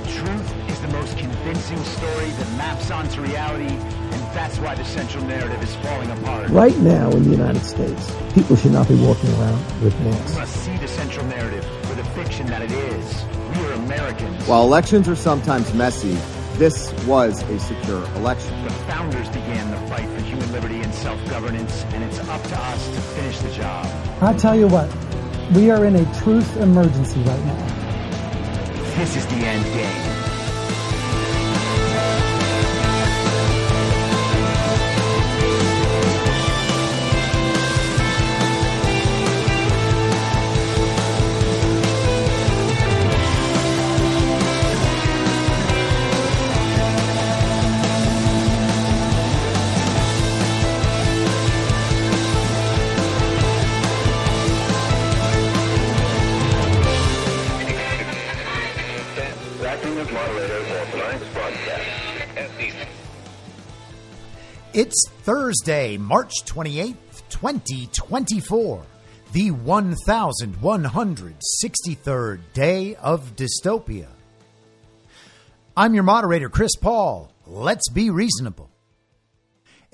truth is the most convincing story that maps onto reality, and that's why the central narrative is falling apart. Right now in the United States, people should not be walking around with masks. We must see the central narrative for the fiction that it is. We are Americans. While elections are sometimes messy, this was a secure election. The founders began the fight for human liberty and self-governance, and it's up to us to finish the job. I'll tell you what, we are in a truth emergency right now. This is the end game. It's Thursday, March 28th, 2024, the 1163rd day of dystopia. I'm your moderator, Chris Paul. Let's be reasonable.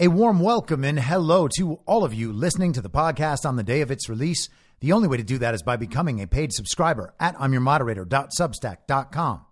A warm welcome and hello to all of you listening to the podcast on the day of its release. The only way to do that is by becoming a paid subscriber at imyourmoderator.substack.com.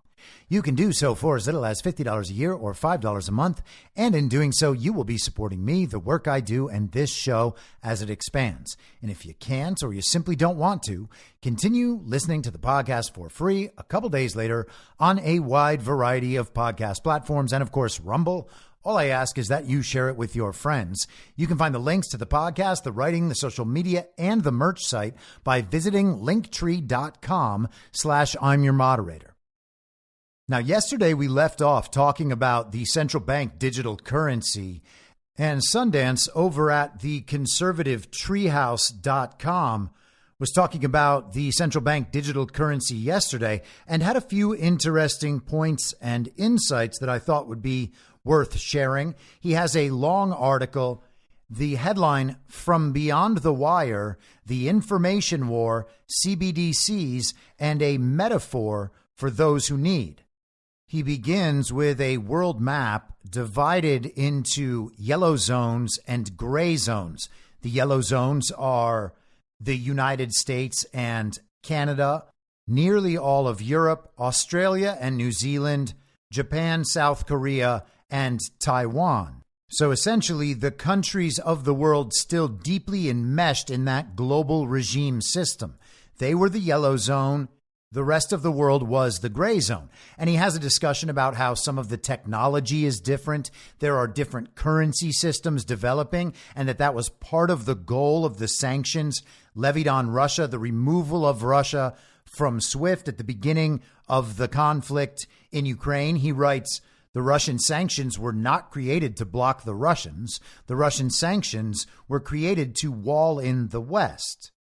You can do so for as little as $50 a year or $5 a month, and in doing so, you will be supporting me, the work I do, and this show as it expands. And if you can't or you simply don't want to, continue listening to the podcast for free a couple days later on a wide variety of podcast platforms and, of course, Rumble. All I ask is that you share it with your friends. You can find the links to the podcast, the writing, the social media, and the merch site by visiting linktree.com/I'mYourModerator. Now, yesterday we left off talking about the central bank digital currency, and Sundance over at the conservativetreehouse.com was talking about the central bank digital currency yesterday and had a few interesting points and insights that I thought would be worth sharing. He has a long article, the headline, "From Beyond the Wire, the Information War, CBDCs, and a Metaphor for Those Who Need." He begins with a world map divided into yellow zones and gray zones. The yellow zones are the United States and Canada, nearly all of Europe, Australia and New Zealand, Japan, South Korea, and Taiwan. So essentially, the countries of the world still deeply enmeshed in that global regime system. They were the yellow zone. The rest of the world was the gray zone. And he has a discussion about how some of the technology is different. There are different currency systems developing, and that was part of the goal of the sanctions levied on Russia, the removal of Russia from SWIFT at the beginning of the conflict in Ukraine. He writes, "The Russian sanctions were not created to block the Russians. The Russian sanctions were created to wall in the West."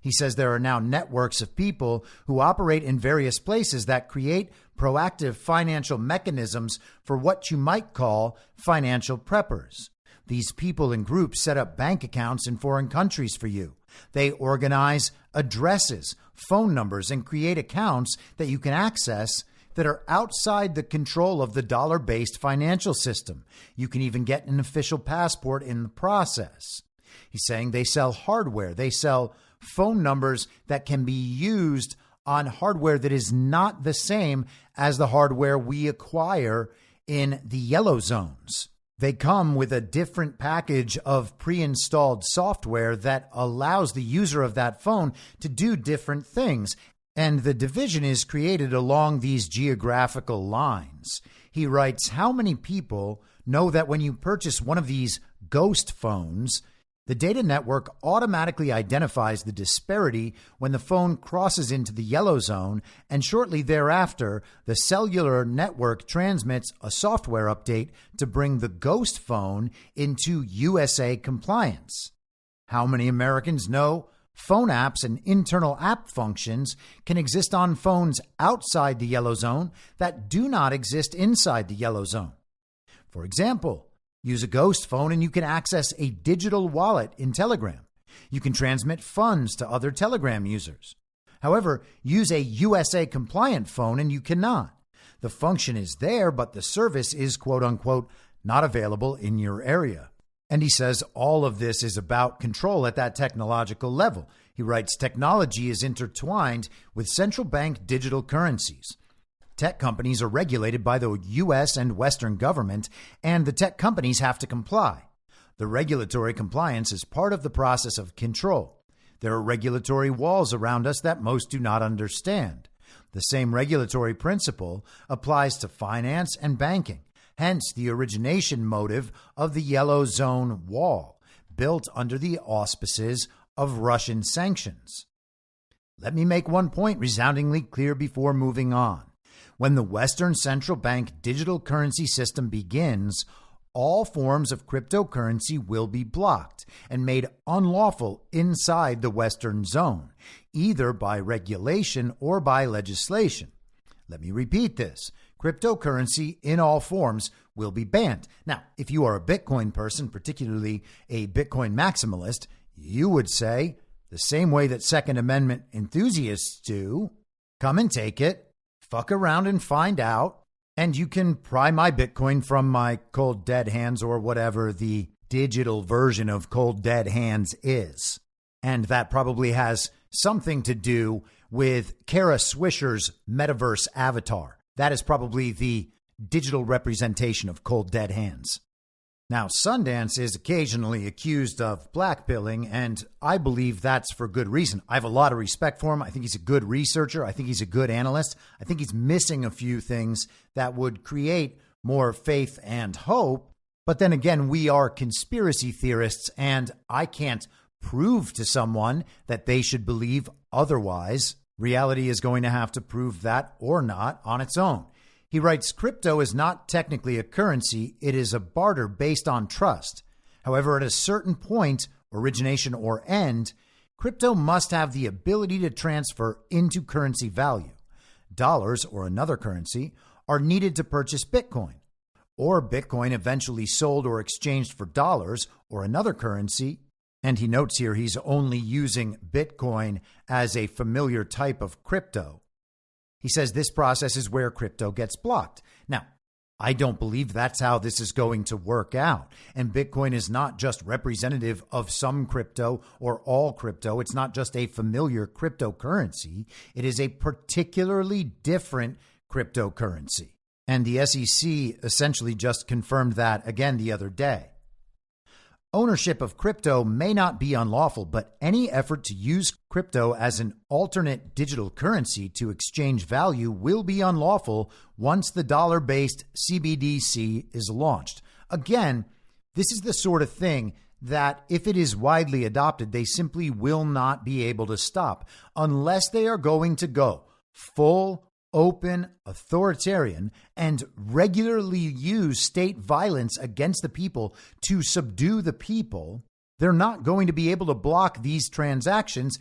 He says there are now networks of people who operate in various places that create proactive financial mechanisms for what you might call financial preppers. These people and groups set up bank accounts in foreign countries for you. They organize addresses, phone numbers, and create accounts that you can access that are outside the control of the dollar-based financial system. You can even get an official passport in the process. He's saying they sell hardware. They sell phone numbers that can be used on hardware that is not the same as the hardware we acquire in the yellow zones. They come with a different package of pre-installed software that allows the user of that phone to do different things. And the division is created along these geographical lines. He writes, how many people know that when you purchase one of these ghost phones, the data network automatically identifies the disparity when the phone crosses into the yellow zone, and shortly thereafter, the cellular network transmits a software update to bring the ghost phone into USA compliance? How many Americans know phone apps and internal app functions can exist on phones outside the yellow zone that do not exist inside the yellow zone? For example, use a ghost phone and you can access a digital wallet in Telegram. You can transmit funds to other Telegram users. However, use a USA compliant phone and you cannot. The function is there, but the service is, quote unquote, not available in your area. And he says all of this is about control at that technological level. He writes, technology is intertwined with central bank digital currencies. Tech companies are regulated by the U.S. and Western government, and the tech companies have to comply. The regulatory compliance is part of the process of control. There are regulatory walls around us that most do not understand. The same regulatory principle applies to finance and banking, hence the origination motive of the Yellow Zone Wall, built under the auspices of Russian sanctions. Let me make one point resoundingly clear before moving on. When the Western Central Bank digital currency system begins, all forms of cryptocurrency will be blocked and made unlawful inside the Western zone, either by regulation or by legislation. Let me repeat this. Cryptocurrency in all forms will be banned. Now, if you are a Bitcoin person, particularly a Bitcoin maximalist, you would say, the same way that Second Amendment enthusiasts do, come and take it, fuck around and find out, and you can pry my Bitcoin from my cold dead hands or whatever the digital version of cold dead hands is. And that probably has something to do with Kara Swisher's metaverse avatar. That is probably the digital representation of cold dead hands. Now, Sundance is occasionally accused of blackpilling, and I believe that's for good reason. I have a lot of respect for him. I think he's a good researcher. I think he's a good analyst. I think he's missing a few things that would create more faith and hope. But then again, we are conspiracy theorists, and I can't prove to someone that they should believe otherwise. Reality is going to have to prove that or not on its own. He writes, crypto is not technically a currency. It is a barter based on trust. However, at a certain point, origination or end, crypto must have the ability to transfer into currency value. Dollars or another currency are needed to purchase Bitcoin, or Bitcoin eventually sold or exchanged for dollars or another currency. And he notes here he's only using Bitcoin as a familiar type of crypto. He says this process is where crypto gets blocked. Now, I don't believe that's how this is going to work out. And Bitcoin is not just representative of some crypto or all crypto. It's not just a familiar cryptocurrency. It is a particularly different cryptocurrency. And the SEC essentially just confirmed that again the other day. Ownership of crypto may not be unlawful, but any effort to use crypto as an alternate digital currency to exchange value will be unlawful once the dollar-based CBDC is launched. Again, this is the sort of thing that if it is widely adopted, they simply will not be able to stop unless they are going to go full open, authoritarian, and regularly use state violence against the people to subdue the people. They're not going to be able to block these transactions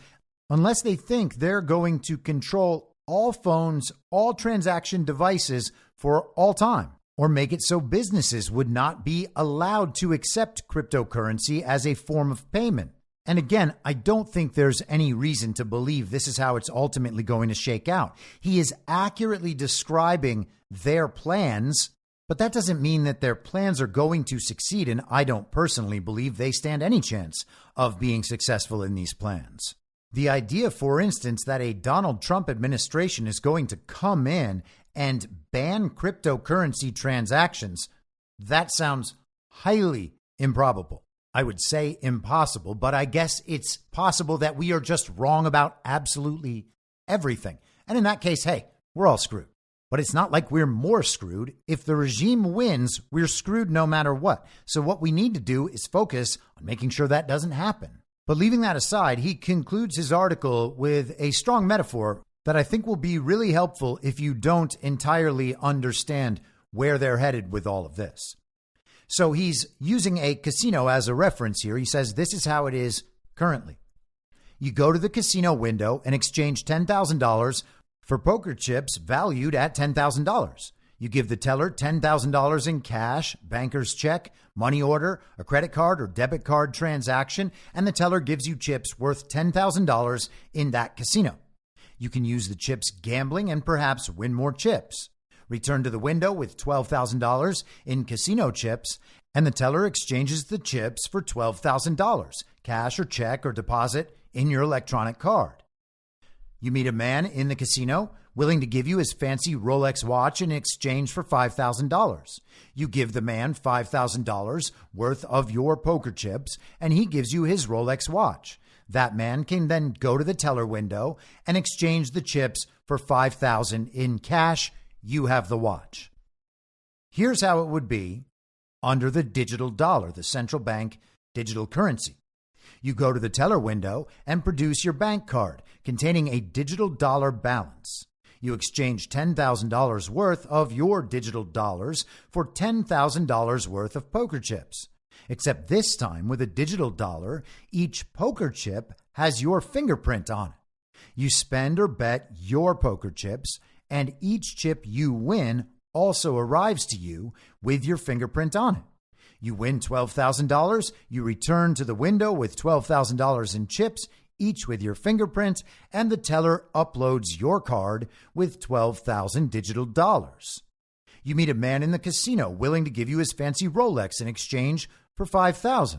unless they think they're going to control all phones, all transaction devices for all time, or make it so businesses would not be allowed to accept cryptocurrency as a form of payment. And again, I don't think there's any reason to believe this is how it's ultimately going to shake out. He is accurately describing their plans, but that doesn't mean that their plans are going to succeed. And I don't personally believe they stand any chance of being successful in these plans. The idea, for instance, that a Donald Trump administration is going to come in and ban cryptocurrency transactions, that sounds highly improbable. I would say impossible, but I guess it's possible that we are just wrong about absolutely everything. And in that case, hey, we're all screwed. But it's not like we're more screwed. If the regime wins, we're screwed no matter what. So what we need to do is focus on making sure that doesn't happen. But leaving that aside, he concludes his article with a strong metaphor that I think will be really helpful if you don't entirely understand where they're headed with all of this. So he's using a casino as a reference here. He says this is how it is currently. You go to the casino window and exchange $10,000 for poker chips valued at $10,000. You give the teller $10,000 in cash, banker's check, money order, a credit card or debit card transaction, and the teller gives you chips worth $10,000 in that casino. You can use the chips gambling and perhaps win more chips. Return to the window with $12,000 in casino chips, and the teller exchanges the chips for $12,000, cash or check or deposit in your electronic card. You meet a man in the casino willing to give you his fancy Rolex watch in exchange for $5,000. You give the man $5,000 worth of your poker chips, and he gives you his Rolex watch. That man can then go to the teller window and exchange the chips for $5,000 in cash. You have the watch. Here's how it would be under the digital dollar, the central bank digital currency. You go to the teller window and produce your bank card containing a digital dollar balance. You exchange $10,000 worth of your digital dollars for $10,000 worth of poker chips. Except this time, with a digital dollar, each poker chip has your fingerprint on it. You spend or bet your poker chips, and each chip you win also arrives to you with your fingerprint on it. You win $12,000, you return to the window with $12,000 in chips, each with your fingerprint, and the teller uploads your card with 12,000 digital dollars. You meet a man in the casino willing to give you his fancy Rolex in exchange for $5,000.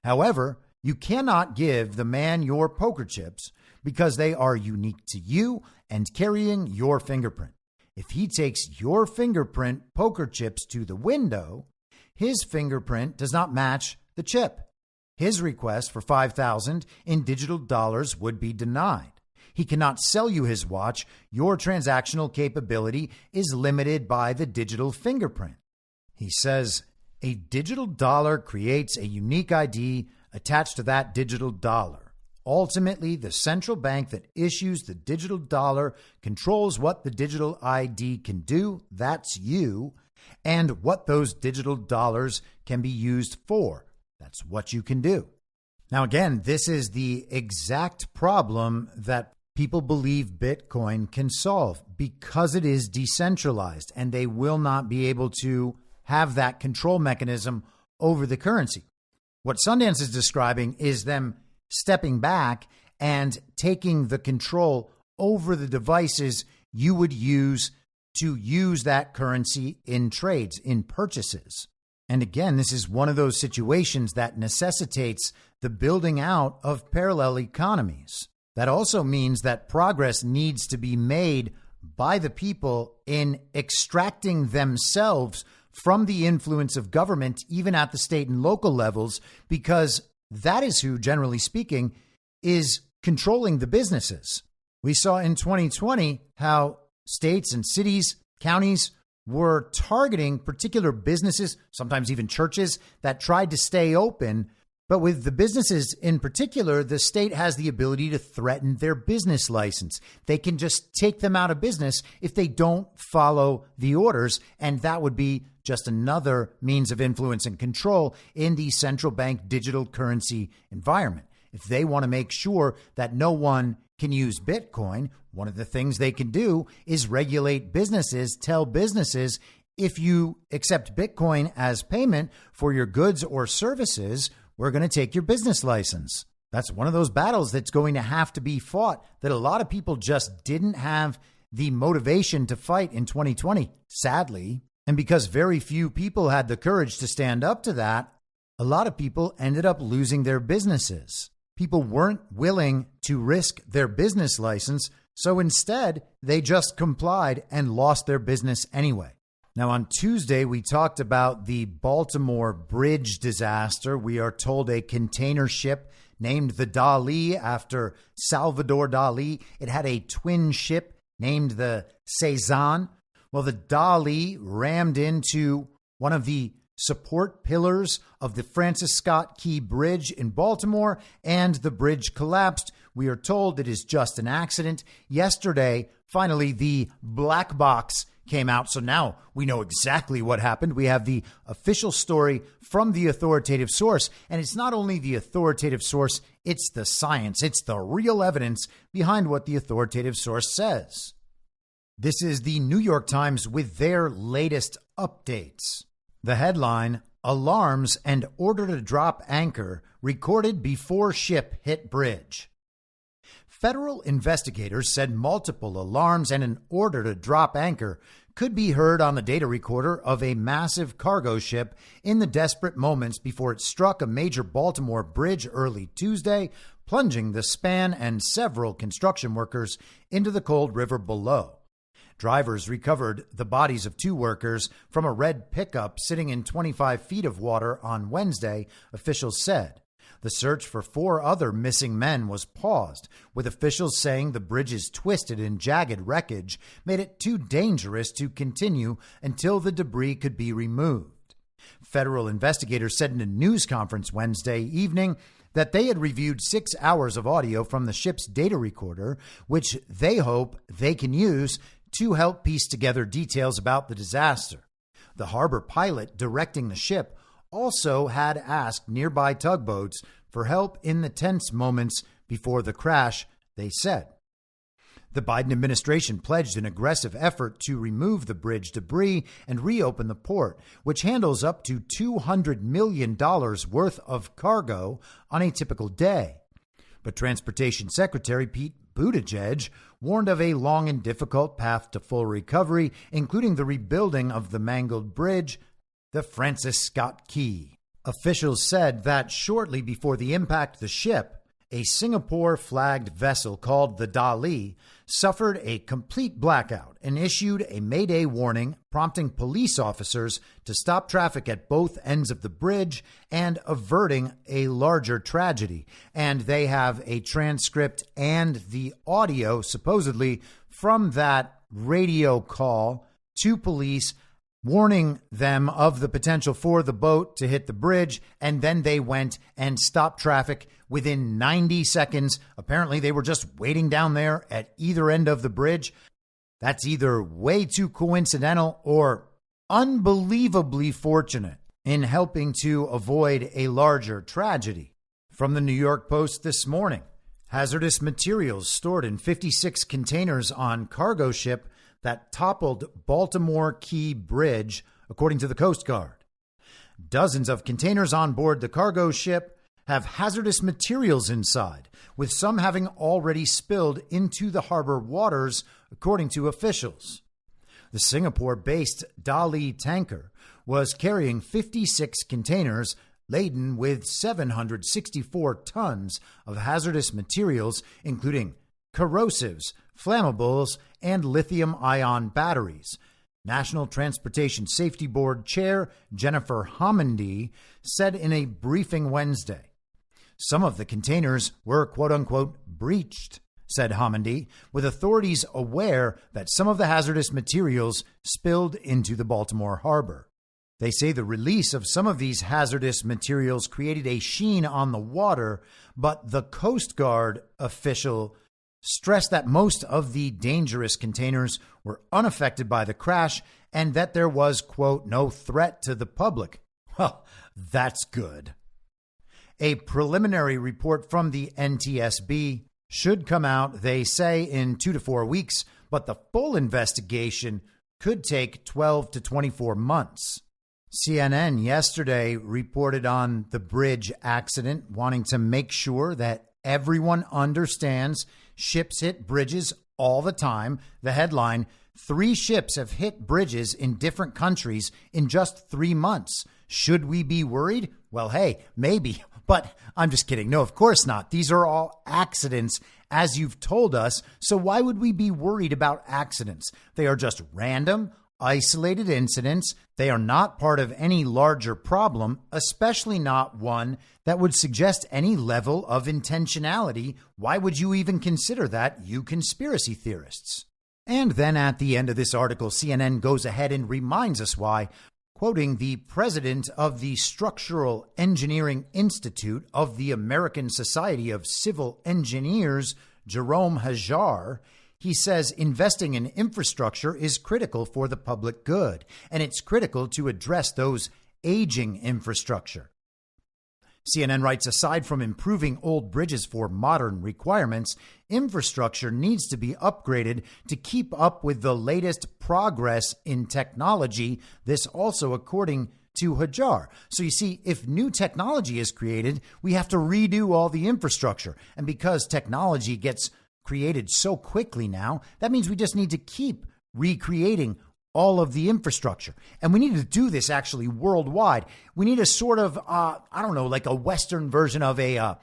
However, you cannot give the man your poker chips because they are unique to you and carrying your fingerprint. If he takes your fingerprint poker chips to the window, his fingerprint does not match the chip. His request for $5,000 in digital dollars would be denied. He cannot sell you his watch. Your transactional capability is limited by the digital fingerprint. He says a digital dollar creates a unique ID attached to that digital dollar. Ultimately, the central bank that issues the digital dollar controls what the digital ID can do, that's you, and what those digital dollars can be used for. That's what you can do. Now, again, this is the exact problem that people believe Bitcoin can solve because it is decentralized and they will not be able to have that control mechanism over the currency. What Sundance is describing is them stepping back and taking the control over the devices you would use to use that currency in trades, in purchases. And again, this is one of those situations that necessitates the building out of parallel economies. That also means that progress needs to be made by the people in extracting themselves from the influence of government, even at the state and local levels, because that is who, generally speaking, is controlling the businesses. We saw in 2020 how states and cities, counties were targeting particular businesses, sometimes even churches, that tried to stay open. But with the businesses in particular, the state has the ability to threaten their business license. They can just take them out of business if they don't follow the orders. And that would be just another means of influence and control in the central bank digital currency environment. If they want to make sure that no one can use Bitcoin, one of the things they can do is regulate businesses, tell businesses, if you accept Bitcoin as payment for your goods or services, we're going to take your business license. That's one of those battles that's going to have to be fought that a lot of people just didn't have the motivation to fight in 2020, sadly. And because very few people had the courage to stand up to that, a lot of people ended up losing their businesses. People weren't willing to risk their business license, so instead they just complied and lost their business anyway. Now, on Tuesday, we talked about the Baltimore bridge disaster. We are told a container ship named the Dali after Salvador Dali. It had a twin ship named the Cezanne. Well, the Dali rammed into one of the support pillars of the Francis Scott Key Bridge in Baltimore, and the bridge collapsed. We are told it is just an accident. Yesterday, finally, the black box came out. So now we know exactly what happened. We have the official story from the authoritative source. And it's not only the authoritative source, it's the science. It's the real evidence behind what the authoritative source says. This is the New York Times with their latest updates. The headline, Alarms and Order to Drop Anchor Recorded Before Ship Hit Bridge. Federal investigators said multiple alarms and an order to drop anchor could be heard on the data recorder of a massive cargo ship in the desperate moments before it struck a major Baltimore bridge early Tuesday, plunging the span and several construction workers into the cold river below. Drivers recovered the bodies of 2 workers from a red pickup sitting in 25 feet of water on Wednesday, officials said. The search for 4 other missing men was paused, with officials saying the bridge's twisted and jagged wreckage made it too dangerous to continue until the debris could be removed. Federal investigators said in a news conference Wednesday evening that they had reviewed 6 hours of audio from the ship's data recorder, which they hope they can use to help piece together details about the disaster. The harbor pilot directing the ship also had asked nearby tugboats for help in the tense moments before the crash, they said. The Biden administration pledged an aggressive effort to remove the bridge debris and reopen the port, which handles up to $200 million worth of cargo on a typical day. But Transportation Secretary Pete Buttigieg warned of a long and difficult path to full recovery, including the rebuilding of the mangled bridge, the Francis Scott Key. Officials said that shortly before the impact, the ship, a Singapore-flagged vessel called the Dali, suffered a complete blackout and issued a Mayday warning, prompting police officers to stop traffic at both ends of the bridge and averting a larger tragedy. And they have a transcript and the audio, supposedly, from that radio call to police, warning them of the potential for the boat to hit the bridge, and then they went and stopped traffic within 90 seconds. Apparently, they were just waiting down there at either end of the bridge. That's either way too coincidental or unbelievably fortunate in helping to avoid a larger tragedy. From the New York Post this morning, hazardous materials stored in 56 containers on cargo ship that toppled Baltimore Key Bridge, according to the Coast Guard. Dozens of containers on board the cargo ship have hazardous materials inside, with some having already spilled into the harbor waters, according to officials. The Singapore-based Dali tanker was carrying 56 containers laden with 764 tons of hazardous materials, including corrosives, flammables, and lithium-ion batteries. National Transportation Safety Board Chair Jennifer Homendy said in a briefing Wednesday. Some of the containers were quote-unquote breached, said Homendy, with authorities aware that some of the hazardous materials spilled into the Baltimore harbor. They say the release of some of these hazardous materials created a sheen on the water, but the Coast Guard official stressed that most of the dangerous containers were unaffected by the crash and that there was, quote, no threat to the public. Well, that's good. A preliminary report from the NTSB should come out, they say, in 2 to 4 weeks, but the full investigation could take 12 to 24 months. CNN yesterday reported on the bridge accident, wanting to make sure that everyone understands ships hit bridges all the time. The headline, 3 ships have hit bridges in different countries in just 3 months. Should we be worried? Well, hey, maybe, but I'm just kidding. No, of course not. These are all accidents, as you've told us. So why would we be worried about accidents? They are just random, isolated incidents. They are not part of any larger problem, especially not one that would suggest any level of intentionality. Why would you even consider that, you conspiracy theorists? And then at the end of this article, CNN goes ahead and reminds us why, quoting the president of the Structural Engineering Institute of the American Society of Civil Engineers, Jerome Hajar. He says investing in infrastructure is critical for the public good, and it's critical to address those aging infrastructure. CNN writes, aside from improving old bridges for modern requirements, infrastructure needs to be upgraded to keep up with the latest progress in technology. This also according to Hajar. So you see, if new technology is created, we have to redo all the infrastructure. And because technology gets created so quickly now, that means we just need to keep recreating all of the infrastructure. And we need to do this actually worldwide. We need a sort of, like a Western version of a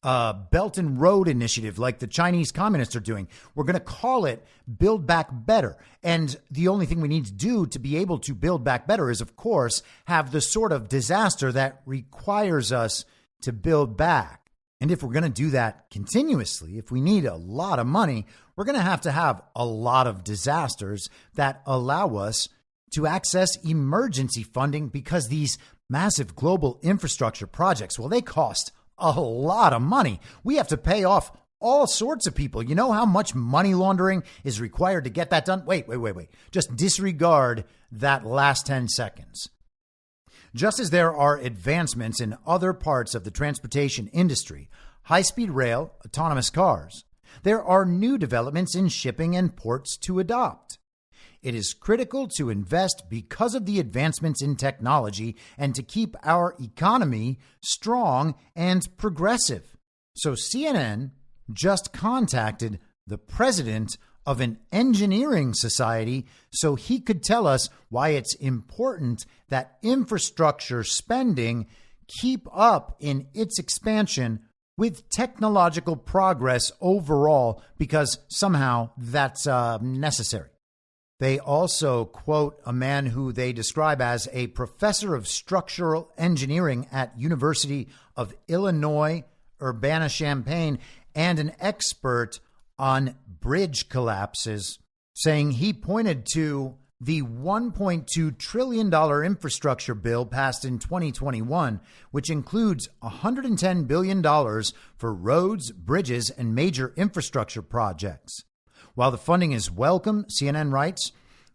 Belt and Road Initiative like the Chinese communists are doing. We're going to call it Build Back Better. And the only thing we need to do to be able to build back better is, of course, have the sort of disaster that requires us to build back. And if we're going to do that continuously, if we need a lot of money, we're going to have a lot of disasters that allow us to access emergency funding, because these massive global infrastructure projects, well, they cost a lot of money. We have to pay off all sorts of people. You know how much money laundering is required to get that done? Wait. Just disregard that last 10 seconds. Just as there are advancements in other parts of the transportation industry, high-speed rail, autonomous cars, there are new developments in shipping and ports to adopt. It is critical to invest because of the advancements in technology and to keep our economy strong and progressive. So CNN just contacted the president of an engineering society so he could tell us why it's important that infrastructure spending keep up in its expansion with technological progress overall, because somehow that's necessary. They also quote a man who they describe as a professor of structural engineering at University of Illinois, Urbana-Champaign, and an expert on bridge collapses, saying he pointed to the $1.2 trillion infrastructure bill passed in 2021, which includes $110 billion for roads, bridges, and major infrastructure projects. While the funding is welcome, CNN writes,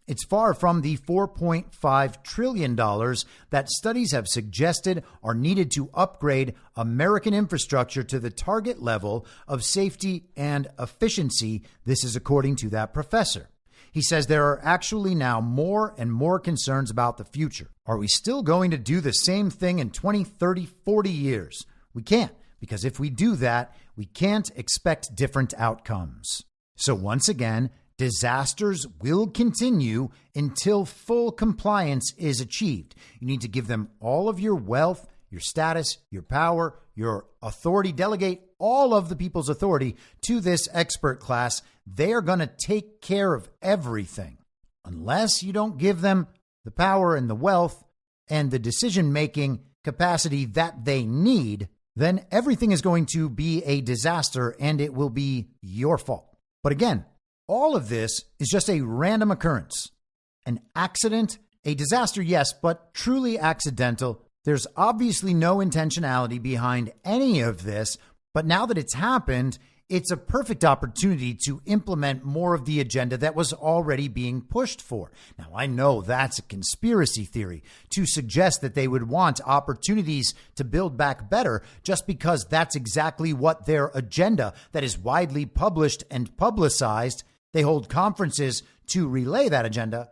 it's far from the $4.5 trillion that studies have suggested are needed to upgrade American infrastructure to the target level of safety and efficiency. This is according to that professor. He says there are actually now more and more concerns about the future. Are we still going to do the same thing in 20, 30, 40 years? We can't, because if we do that, we can't expect different outcomes. So once again, disasters will continue until full compliance is achieved. You need to give them all of your wealth, your status, your power, your authority. Delegate all of the people's authority to this expert class. They are going to take care of everything. Unless you don't give them the power and the wealth and the decision-making capacity that they need, then everything is going to be a disaster and it will be your fault. But again, all of this is just a random occurrence, an accident, a disaster, yes, but truly accidental. There's obviously no intentionality behind any of this, but now that it's happened, it's a perfect opportunity to implement more of the agenda that was already being pushed for. Now, I know that's a conspiracy theory to suggest that they would want opportunities to build back better just because that's exactly what their agenda that is widely published and publicized. They hold conferences to relay that agenda.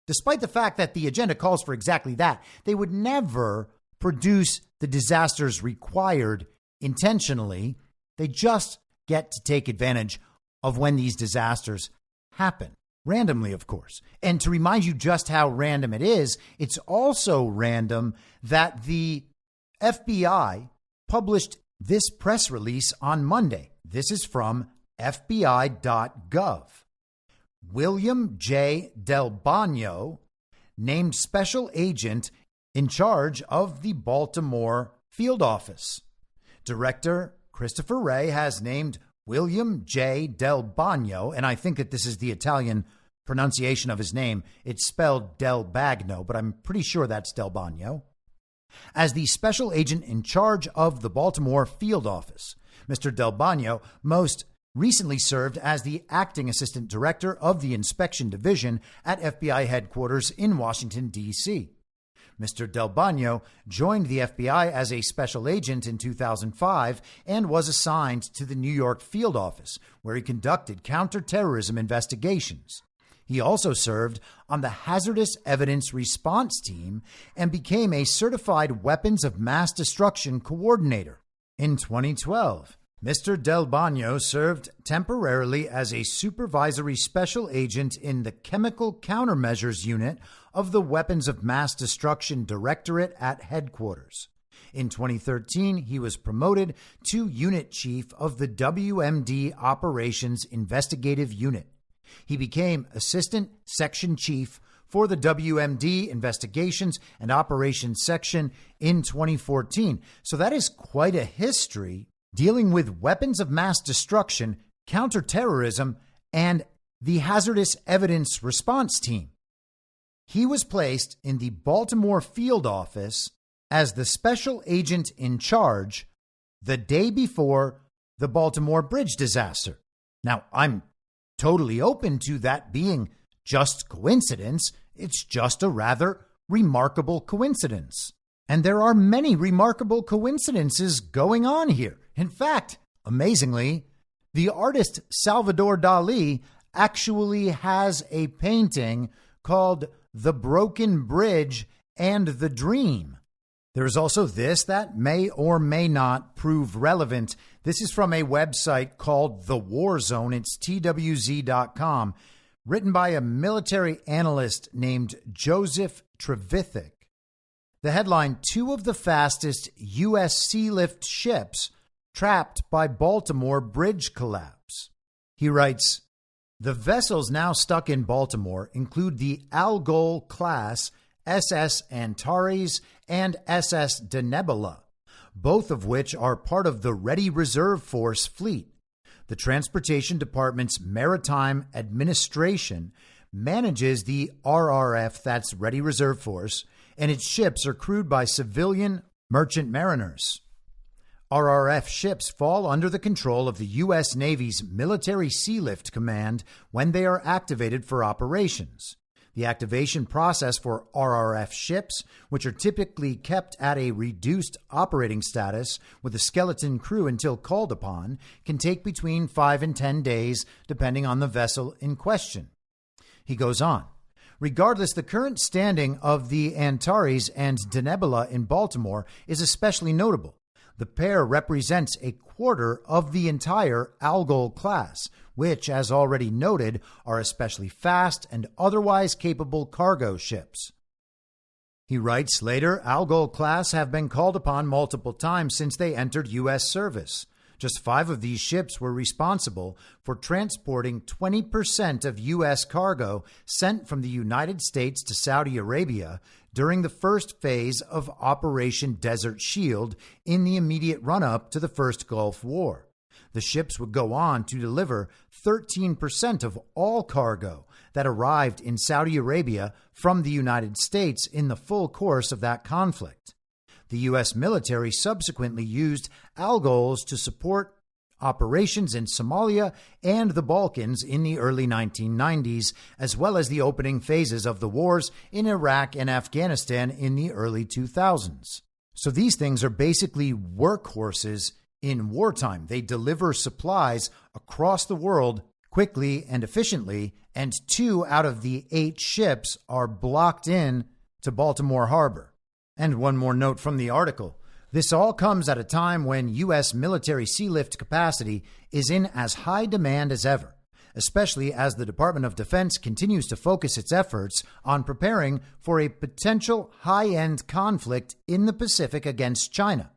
Despite the fact that the agenda calls for exactly that, they would never produce the disasters required intentionally. They just get to take advantage of when these disasters happen. Randomly, of course. And to remind you just how random it is, it's also random that the FBI published this press release on Monday. This is from FBI.gov. William J. Del Bagno, named special agent in charge of the Baltimore field office. Director Christopher Wray has named William J. Del Bagno, and I think that this is the Italian pronunciation of his name. It's spelled Del Bagno, but I'm pretty sure that's Del Bagno, as the special agent in charge of the Baltimore field office. Mr. Del Bagno most recently served as the acting assistant director of the inspection division at FBI headquarters in Washington, D.C. Mr. Del Bagno joined the FBI as a special agent in 2005 and was assigned to the New York field office, where he conducted counterterrorism investigations. He also served on the Hazardous Evidence Response Team and became a certified weapons of mass destruction coordinator. In 2012, Mr. Del Bagno served temporarily as a supervisory special agent in the Chemical Countermeasures Unit of the Weapons of Mass Destruction Directorate at headquarters. In 2013, he was promoted to Unit Chief of the WMD Operations Investigative Unit. He became Assistant Section Chief for the WMD Investigations and Operations Section in 2014. So that is quite a history dealing with weapons of mass destruction, counterterrorism, and the Hazardous Evidence Response Team. He was placed in the Baltimore field office as the special agent in charge the day before the Baltimore bridge disaster. Now, I'm totally open to that being just coincidence. It's just a rather remarkable coincidence. And there are many remarkable coincidences going on here. In fact, amazingly, the artist Salvador Dali actually has a painting called The Broken Bridge and the Dream. There is also this that may or may not prove relevant. This is from a website called The War Zone. It's twz.com, written by a military analyst named Joseph Trevithick. The headline, 2 of the fastest U.S. sea lift ships trapped by Baltimore bridge collapse. He writes, the vessels now stuck in Baltimore include the Algol class SS Antares and SS Denebola, both of which are part of the Ready Reserve Force fleet. The Transportation Department's Maritime Administration manages the RRF, that's Ready Reserve Force, and its ships are crewed by civilian merchant mariners. RRF ships fall under the control of the U.S. Navy's Military Sea Lift Command when they are activated for operations. The activation process for RRF ships, which are typically kept at a reduced operating status with a skeleton crew until called upon, can take between 5 and 10 days, depending on the vessel in question. He goes on. Regardless, the current standing of the Antares and Denebola in Baltimore is especially notable. The pair represents a quarter of the entire Algol class, which, as already noted, are especially fast and otherwise capable cargo ships. He writes later, Algol class have been called upon multiple times since they entered U.S. service. Just 5 of these ships were responsible for transporting 20% of U.S. cargo sent from the United States to Saudi Arabia during the first phase of Operation Desert Shield in the immediate run-up to the First Gulf War. The ships would go on to deliver 13% of all cargo that arrived in Saudi Arabia from the United States in the full course of that conflict. The U.S. military subsequently used Algols to support operations in Somalia and the Balkans in the early 1990s, as well as the opening phases of the wars in Iraq and Afghanistan in the early 2000s. So these things are basically workhorses in wartime. They deliver supplies across the world quickly and efficiently, and 2 out of the 8 ships are blocked in to Baltimore Harbor. And one more note from the article. This all comes at a time when U.S. military sea lift capacity is in as high demand as ever, especially as the Department of Defense continues to focus its efforts on preparing for a potential high-end conflict in the Pacific against China.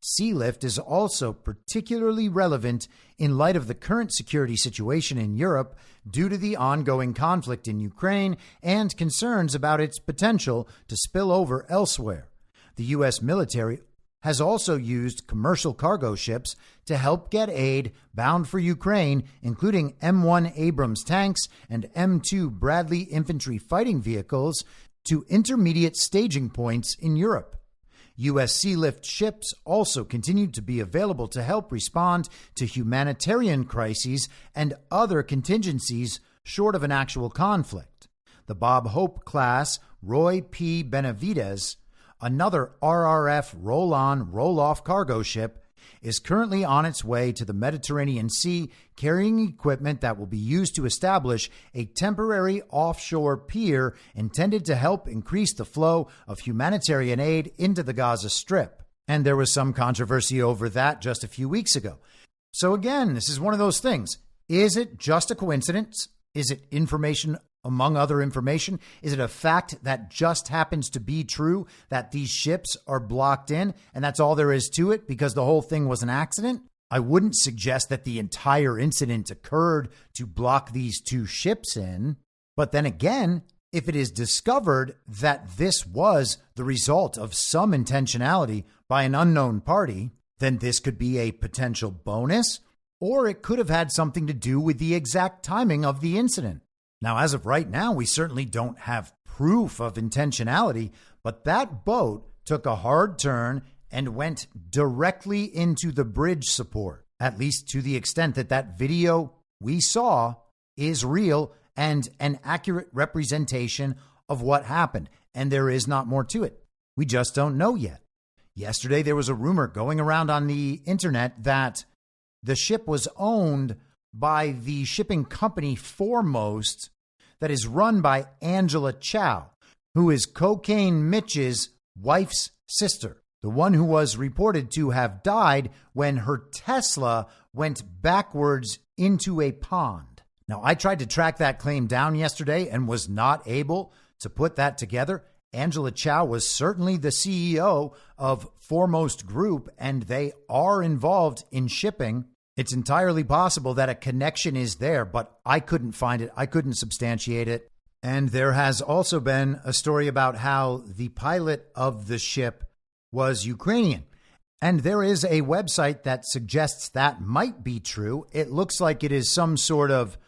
Sea lift is also particularly relevant in light of the current security situation in Europe due to the ongoing conflict in Ukraine and concerns about its potential to spill over elsewhere. The U.S. military has also used commercial cargo ships to help get aid bound for Ukraine, including M1 Abrams tanks and M2 Bradley infantry fighting vehicles, to intermediate staging points in Europe. U.S. Sea Lift ships also continued to be available to help respond to humanitarian crises and other contingencies short of an actual conflict. The Bob Hope class Roy P. Benavides, another RRF roll-on, roll-off cargo ship, is currently on its way to the Mediterranean Sea, carrying equipment that will be used to establish a temporary offshore pier intended to help increase the flow of humanitarian aid into the Gaza Strip. And there was some controversy over that just a few weeks ago. So again, this is one of those things. Is it just a coincidence? Is it information among other information? Is it a fact that just happens to be true, that these ships are blocked in and that's all there is to it because the whole thing was an accident? I wouldn't suggest that the entire incident occurred to block these two ships in. But then again, if it is discovered that this was the result of some intentionality by an unknown party, then this could be a potential bonus, or it could have had something to do with the exact timing of the incident. Now, as of right now, we certainly don't have proof of intentionality, but that boat took a hard turn and went directly into the bridge support, at least to the extent that that video we saw is real and an accurate representation of what happened. And there is not more to it. We just don't know yet. Yesterday, there was a rumor going around on the internet that the ship was owned by the shipping company Foremost that is run by Angela Chow, who is Cocaine Mitch's wife's sister, the one who was reported to have died when her Tesla went backwards into a pond. Now, I tried to track that claim down yesterday and was not able to put that together. Angela Chow was certainly the CEO of Foremost Group, and they are involved in shipping. It's entirely possible that a connection is there, but I couldn't find it. I couldn't substantiate it. And there has also been a story about how the pilot of the ship was Ukrainian. And there is a website that suggests that might be true. It looks like it is some sort of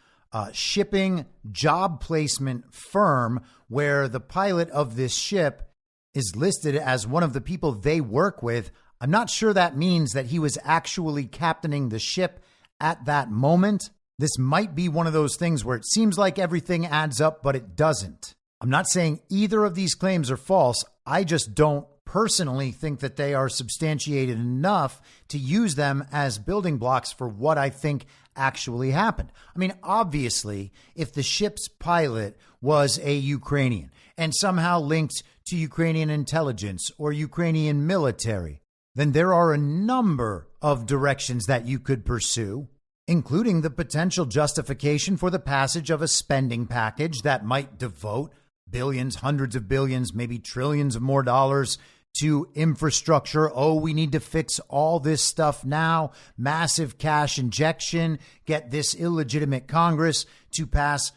shipping job placement firm where the pilot of this ship is listed as one of the people they work with. I'm not sure that means that he was actually captaining the ship at that moment. This might be one of those things where it seems like everything adds up, but it doesn't. I'm not saying either of these claims are false. I just don't personally think that they are substantiated enough to use them as building blocks for what I think actually happened. I mean, obviously, if the ship's pilot was a Ukrainian and somehow linked to Ukrainian intelligence or Ukrainian military, then there are a number of directions that you could pursue, including the potential justification for the passage of a spending package that might devote billions, hundreds of billions, maybe trillions of more dollars to infrastructure. Oh, we need to fix all this stuff now. Massive cash injection. Get this illegitimate Congress to pass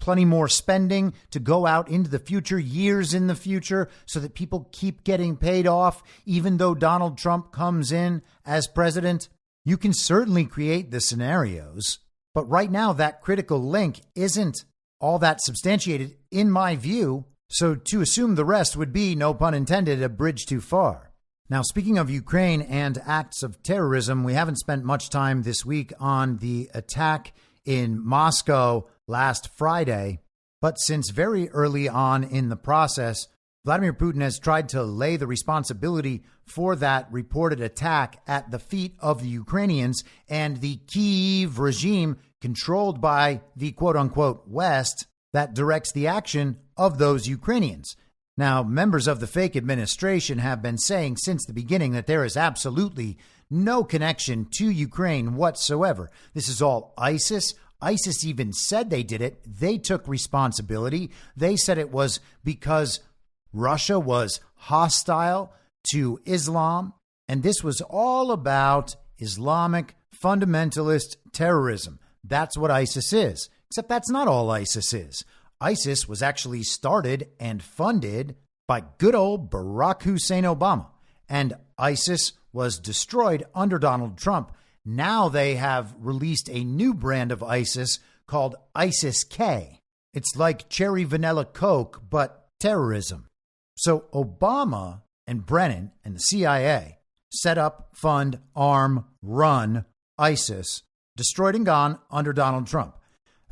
plenty more spending to go out into the future, years in the future, so that people keep getting paid off, even though Donald Trump comes in as president. You can certainly create the scenarios, but right now that critical link isn't all that substantiated in my view. So to assume the rest would be, no pun intended, a bridge too far. Now, speaking of Ukraine and acts of terrorism, we haven't spent much time this week on the attack in Moscow last Friday. But since very early on in the process, Vladimir Putin has tried to lay the responsibility for that reported attack at the feet of the Ukrainians and the Kyiv regime controlled by the quote unquote West that directs the action of those Ukrainians. Now, members of the fake administration have been saying since the beginning that there is absolutely no connection to Ukraine whatsoever. This is all ISIS. ISIS even said they did it. They took responsibility. They said it was because Russia was hostile to Islam. And this was all about Islamic fundamentalist terrorism. That's what ISIS is. Except that's not all ISIS is. ISIS was actually started and funded by good old Barack Hussein Obama. And ISIS was destroyed under Donald Trump. Now they have released a new brand of ISIS called ISIS-K. It's like cherry vanilla Coke, but terrorism. So Obama and Brennan and the CIA set up, fund, arm, run ISIS, destroyed and gone under Donald Trump.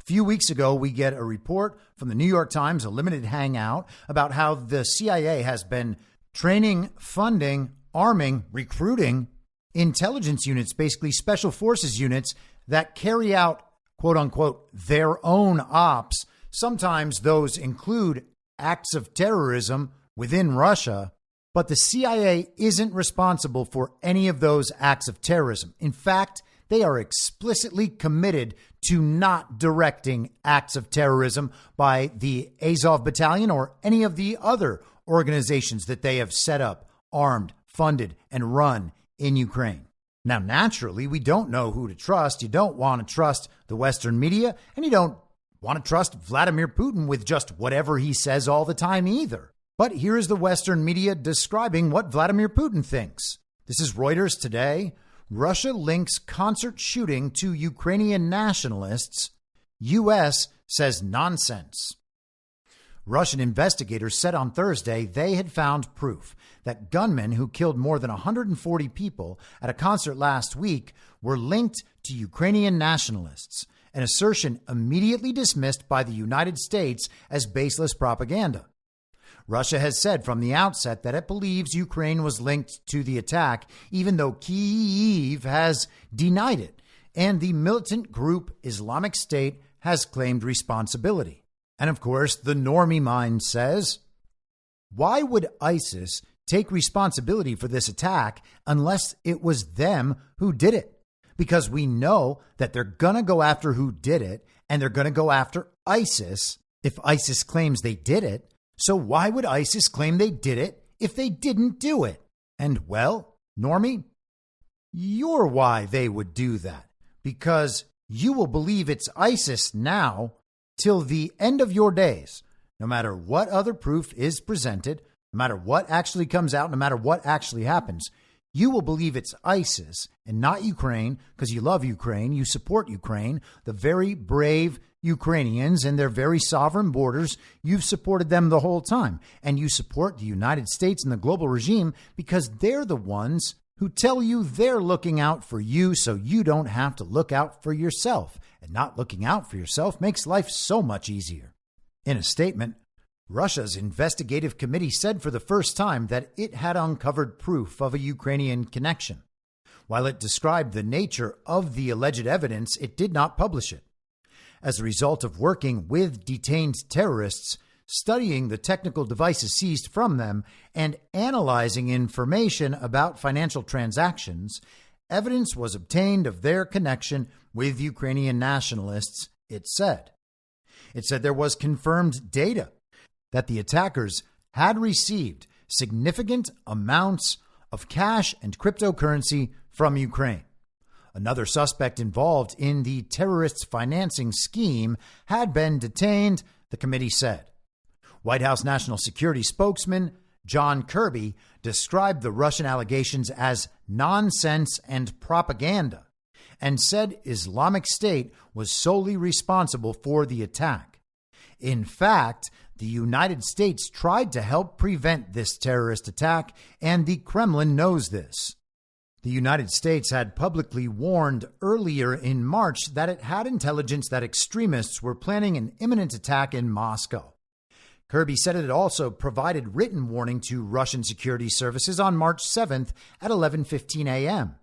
A few weeks ago, we get a report from the New York Times, a limited hangout, about how the CIA has been training, funding, arming, recruiting intelligence units, basically special forces units that carry out, quote unquote, their own ops. Sometimes those include acts of terrorism within Russia, but the CIA isn't responsible for any of those acts of terrorism. In fact, They are explicitly committed to not directing acts of terrorism by the Azov Battalion or any of the other organizations that they have set up, armed, funded, and run in Ukraine. Now, naturally, we don't know who to trust. You don't want to trust the Western media, and you don't want to trust Vladimir Putin with just whatever he says all the time either. But here is the Western media describing what Vladimir Putin thinks. This is Reuters today. Russia links concert shooting to Ukrainian nationalists. U.S. says nonsense. Russian investigators said on Thursday they had found proof that gunmen who killed more than 140 people at a concert last week were linked to Ukrainian nationalists, an assertion immediately dismissed by the United States as baseless propaganda. Russia has said from the outset that it believes Ukraine was linked to the attack, even though Kyiv has denied it, and the militant group Islamic State has claimed responsibility. And of course, the normie mind says, why would ISIS take responsibility for this attack unless it was them who did it? Because we know that they're going to go after who did it, and they're going to go after ISIS if ISIS claims they did it. So why would ISIS claim they did it if they didn't do it? And well, normie, you're why they would do that. Because you will believe it's ISIS now till the end of your days, no matter what other proof is presented, no matter what actually comes out, no matter what actually happens. You will believe it's ISIS and not Ukraine because you love Ukraine, you support Ukraine, the very brave Ukrainians and their very sovereign borders. You've supported them the whole time. And you support the United States and the global regime because they're the ones who tell you they're looking out for you so you don't have to look out for yourself. And not looking out for yourself makes life so much easier. In a statement, Russia's investigative committee said for the first time that it had uncovered proof of a Ukrainian connection. While it described the nature of the alleged evidence, it did not publish it. As a result of working with detained terrorists, studying the technical devices seized from them, and analyzing information about financial transactions, evidence was obtained of their connection with Ukrainian nationalists, it said. It said there was confirmed data that the attackers had received significant amounts of cash and cryptocurrency from Ukraine. Another suspect involved in the terrorists' financing scheme had been detained, the committee said. White House National Security spokesman John Kirby described the Russian allegations as nonsense and propaganda and said Islamic State was solely responsible for the attack. In fact, the United States tried to help prevent this terrorist attack, and the Kremlin knows this. The United States had publicly warned earlier in March that it had intelligence that extremists were planning an imminent attack in Moscow. Kirby said it also provided written warning to Russian security services on March 7th at 11:15 a.m.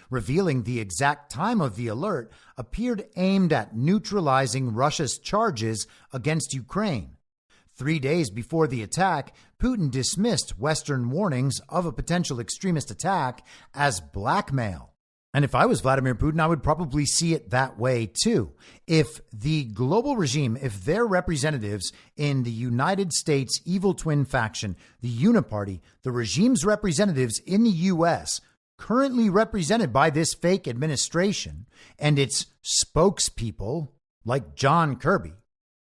Revealing the exact time of the alert appeared aimed at neutralizing Russia's charges against Ukraine. 3 days before the attack, Putin dismissed Western warnings of a potential extremist attack as blackmail. And if I was Vladimir Putin, I would probably see it that way too. If the global regime, if their representatives in the United States evil twin faction, the Uniparty, the regime's representatives in the U.S., currently represented by this fake administration and its spokespeople like John Kirby,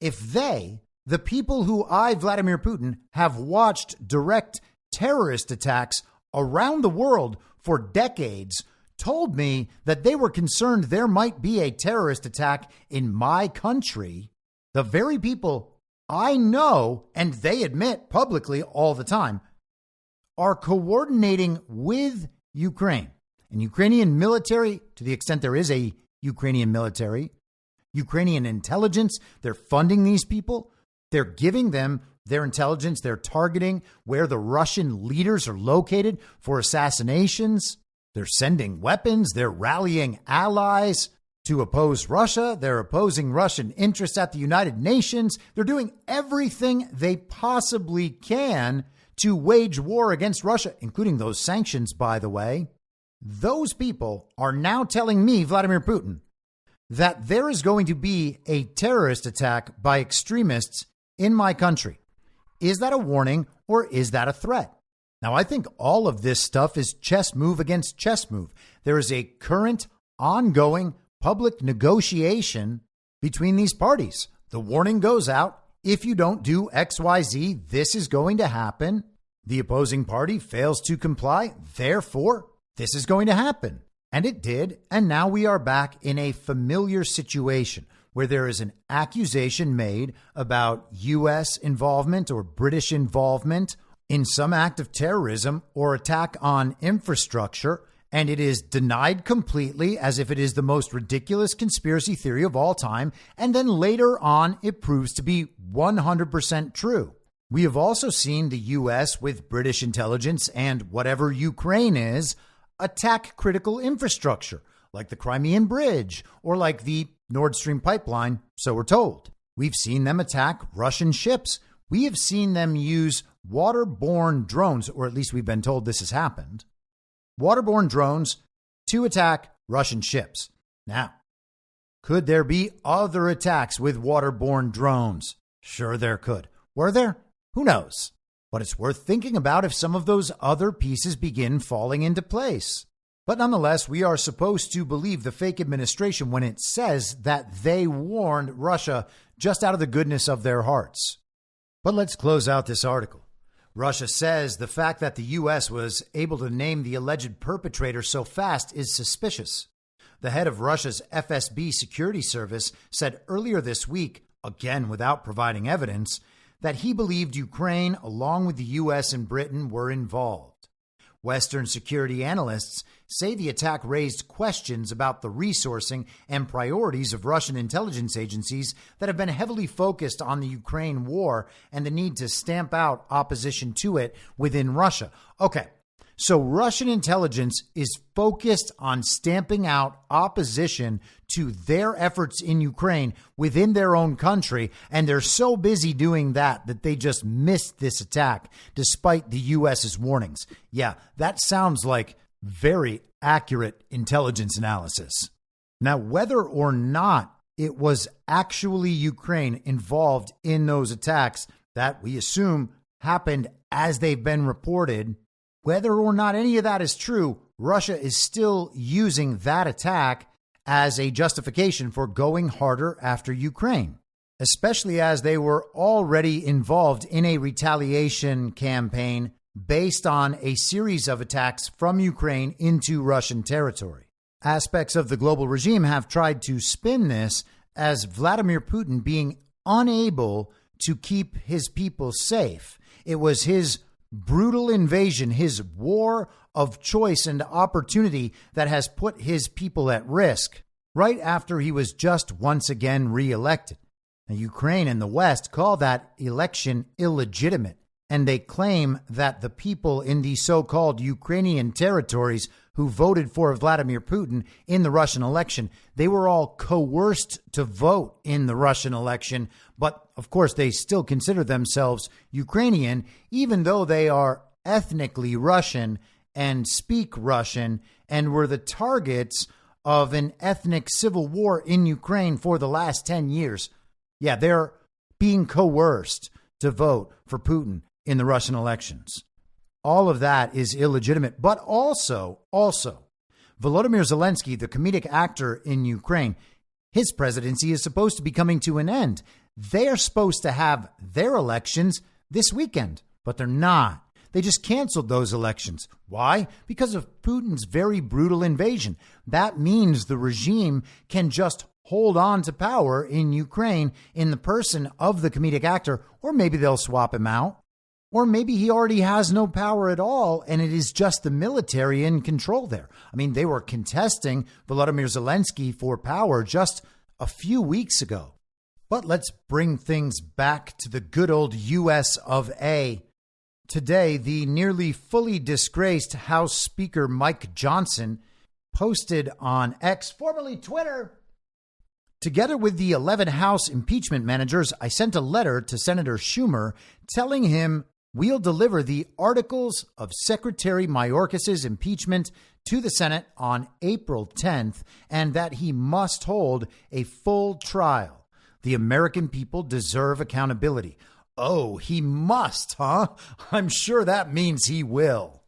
if they, the people who I, Vladimir Putin, have watched direct terrorist attacks around the world for decades, told me that they were concerned there might be a terrorist attack in my country, the very people I know, and they admit publicly all the time, are coordinating with Ukraine and Ukrainian military, to the extent there is a Ukrainian military, Ukrainian intelligence. They're funding these people. They're giving them their intelligence. They're targeting where the Russian leaders are located for assassinations. They're sending weapons. They're rallying allies to oppose Russia. They're opposing Russian interests at the United Nations. They're doing everything they possibly can to wage war against Russia, including those sanctions, by the way. Those people are now telling me, Vladimir Putin, that there is going to be a terrorist attack by extremists in my country. Is that a warning or is that a threat? Now, I think all of this stuff is chess move against chess move. There is a current, ongoing public negotiation between these parties. The warning goes out. If you don't do XYZ, this is going to happen. The opposing party fails to comply. Therefore, this is going to happen. And it did. And now we are back in a familiar situation where there is an accusation made about U.S. involvement or British involvement in some act of terrorism or attack on infrastructure, and it is denied completely as if it is the most ridiculous conspiracy theory of all time, and then later on it proves to be 100% true. We have also seen the U.S. with British intelligence and whatever Ukraine is attack critical infrastructure, like the Crimean Bridge or like the Nord Stream pipeline, so we're told. We've seen them attack Russian ships. We have seen them use waterborne drones, or at least we've been told this has happened. Waterborne drones to attack Russian ships. Now, could there be other attacks with waterborne drones? Sure, there could. Were there? Who knows? But it's worth thinking about if some of those other pieces begin falling into place. But nonetheless, we are supposed to believe the fake administration when it says that they warned Russia just out of the goodness of their hearts. But let's close out this article. Russia says the fact that the U.S. was able to name the alleged perpetrator so fast is suspicious. The head of Russia's FSB security service said earlier this week, again without providing evidence, that he believed Ukraine, along with the U.S. and Britain, were involved. Western security analysts say the attack raised questions about the resourcing and priorities of Russian intelligence agencies that have been heavily focused on the Ukraine war and the need to stamp out opposition to it within Russia. Okay, so Russian intelligence is focused on stamping out opposition to their efforts in Ukraine within their own country, and they're so busy doing that they just missed this attack despite the U.S.'s warnings. Yeah, that sounds like very accurate intelligence analysis. Now, whether or not it was actually Ukraine involved in those attacks that we assume happened as they've been reported, whether or not any of that is true, Russia is still using that attack as a justification for going harder after Ukraine, especially as they were already involved in a retaliation campaign based on a series of attacks from Ukraine into Russian territory. Aspects of the global regime have tried to spin this as Vladimir Putin being unable to keep his people safe. It was his brutal invasion, his war of choice and opportunity that has put his people at risk right after he was just once again reelected. Now, Ukraine and the West call that election illegitimate, and they claim that the people in the so-called Ukrainian territories who voted for Vladimir Putin in the Russian election, they were all coerced to vote in the Russian election. But of course, they still consider themselves Ukrainian, even though they are ethnically Russian and speak Russian and were the targets of an ethnic civil war in Ukraine for the last 10 years. Yeah, they're being coerced to vote for Putin in the Russian elections. All of that is illegitimate. But also, Volodymyr Zelensky, the comedic actor in Ukraine, his presidency is supposed to be coming to an end. They are supposed to have their elections this weekend, but they're not. They just canceled those elections. Why? Because of Putin's very brutal invasion. That means the regime can just hold on to power in Ukraine in the person of the comedic actor, or maybe they'll swap him out. Or maybe he already has no power at all, and it is just the military in control there. I mean, they were contesting Volodymyr Zelensky for power just a few weeks ago. But let's bring things back to the good old U.S. of A. Today, the nearly fully disgraced House Speaker Mike Johnson posted on X, formerly Twitter, "Together with the 11 House impeachment managers, I sent a letter to Senator Schumer telling him we'll deliver the articles of Secretary Mayorkas' impeachment to the Senate on April 10th and that he must hold a full trial. The American people deserve accountability. Oh, he must, huh? I'm sure that means he will.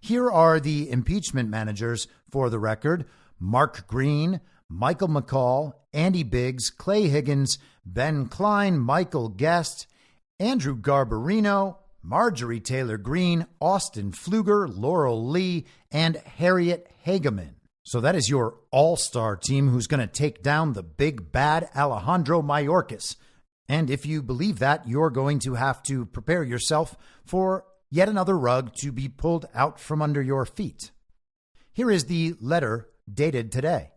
Here are the impeachment managers for the record: Mark Green, Michael McCall, Andy Biggs, Clay Higgins, Ben Klein, Michael Guest, Andrew Garbarino, Marjorie Taylor Greene, Austin Pfluger, Laurel Lee, and Harriet Hageman. So that is your all-star team who's going to take down the big bad Alejandro Mayorkas. And if you believe that, you're going to have to prepare yourself for yet another rug to be pulled out from under your feet. Here is the letter dated today.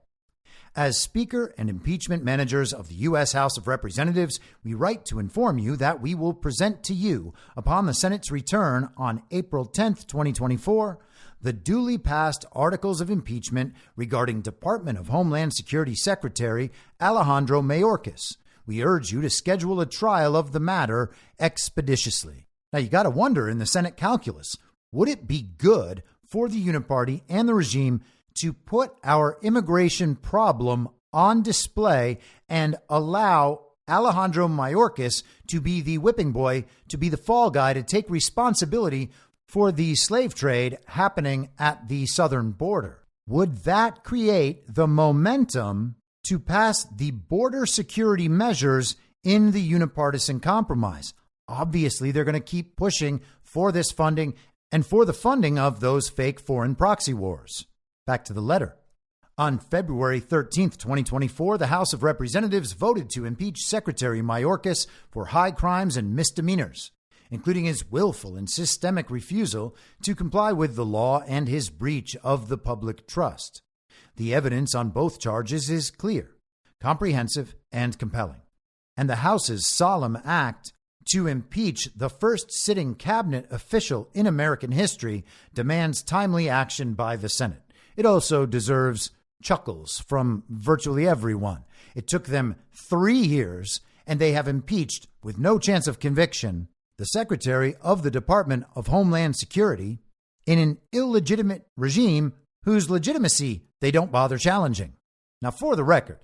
As Speaker and impeachment managers of the U.S. House of Representatives, we write to inform you that we will present to you, upon the Senate's return on April 10th, 2024, the duly passed articles of impeachment regarding Department of Homeland Security Secretary Alejandro Mayorkas. We urge you to schedule a trial of the matter expeditiously. Now, you got to wonder in the Senate calculus, would it be good for the Uniparty and the regime to put our immigration problem on display and allow Alejandro Mayorkas to be the whipping boy, to be the fall guy, to take responsibility for the slave trade happening at the southern border? Would that create the momentum to pass the border security measures in the unipartisan compromise? Obviously, they're going to keep pushing for this funding and for the funding of those fake foreign proxy wars. Back to the letter. On February 13th, 2024, the House of Representatives voted to impeach Secretary Mayorkas for high crimes and misdemeanors, including his willful and systemic refusal to comply with the law and his breach of the public trust. The evidence on both charges is clear, comprehensive, and compelling. And the House's solemn act to impeach the first sitting cabinet official in American history demands timely action by the Senate. It also deserves chuckles from virtually everyone. It took them 3 years, and they have impeached, with no chance of conviction, the Secretary of the Department of Homeland Security in an illegitimate regime whose legitimacy they don't bother challenging. Now, for the record,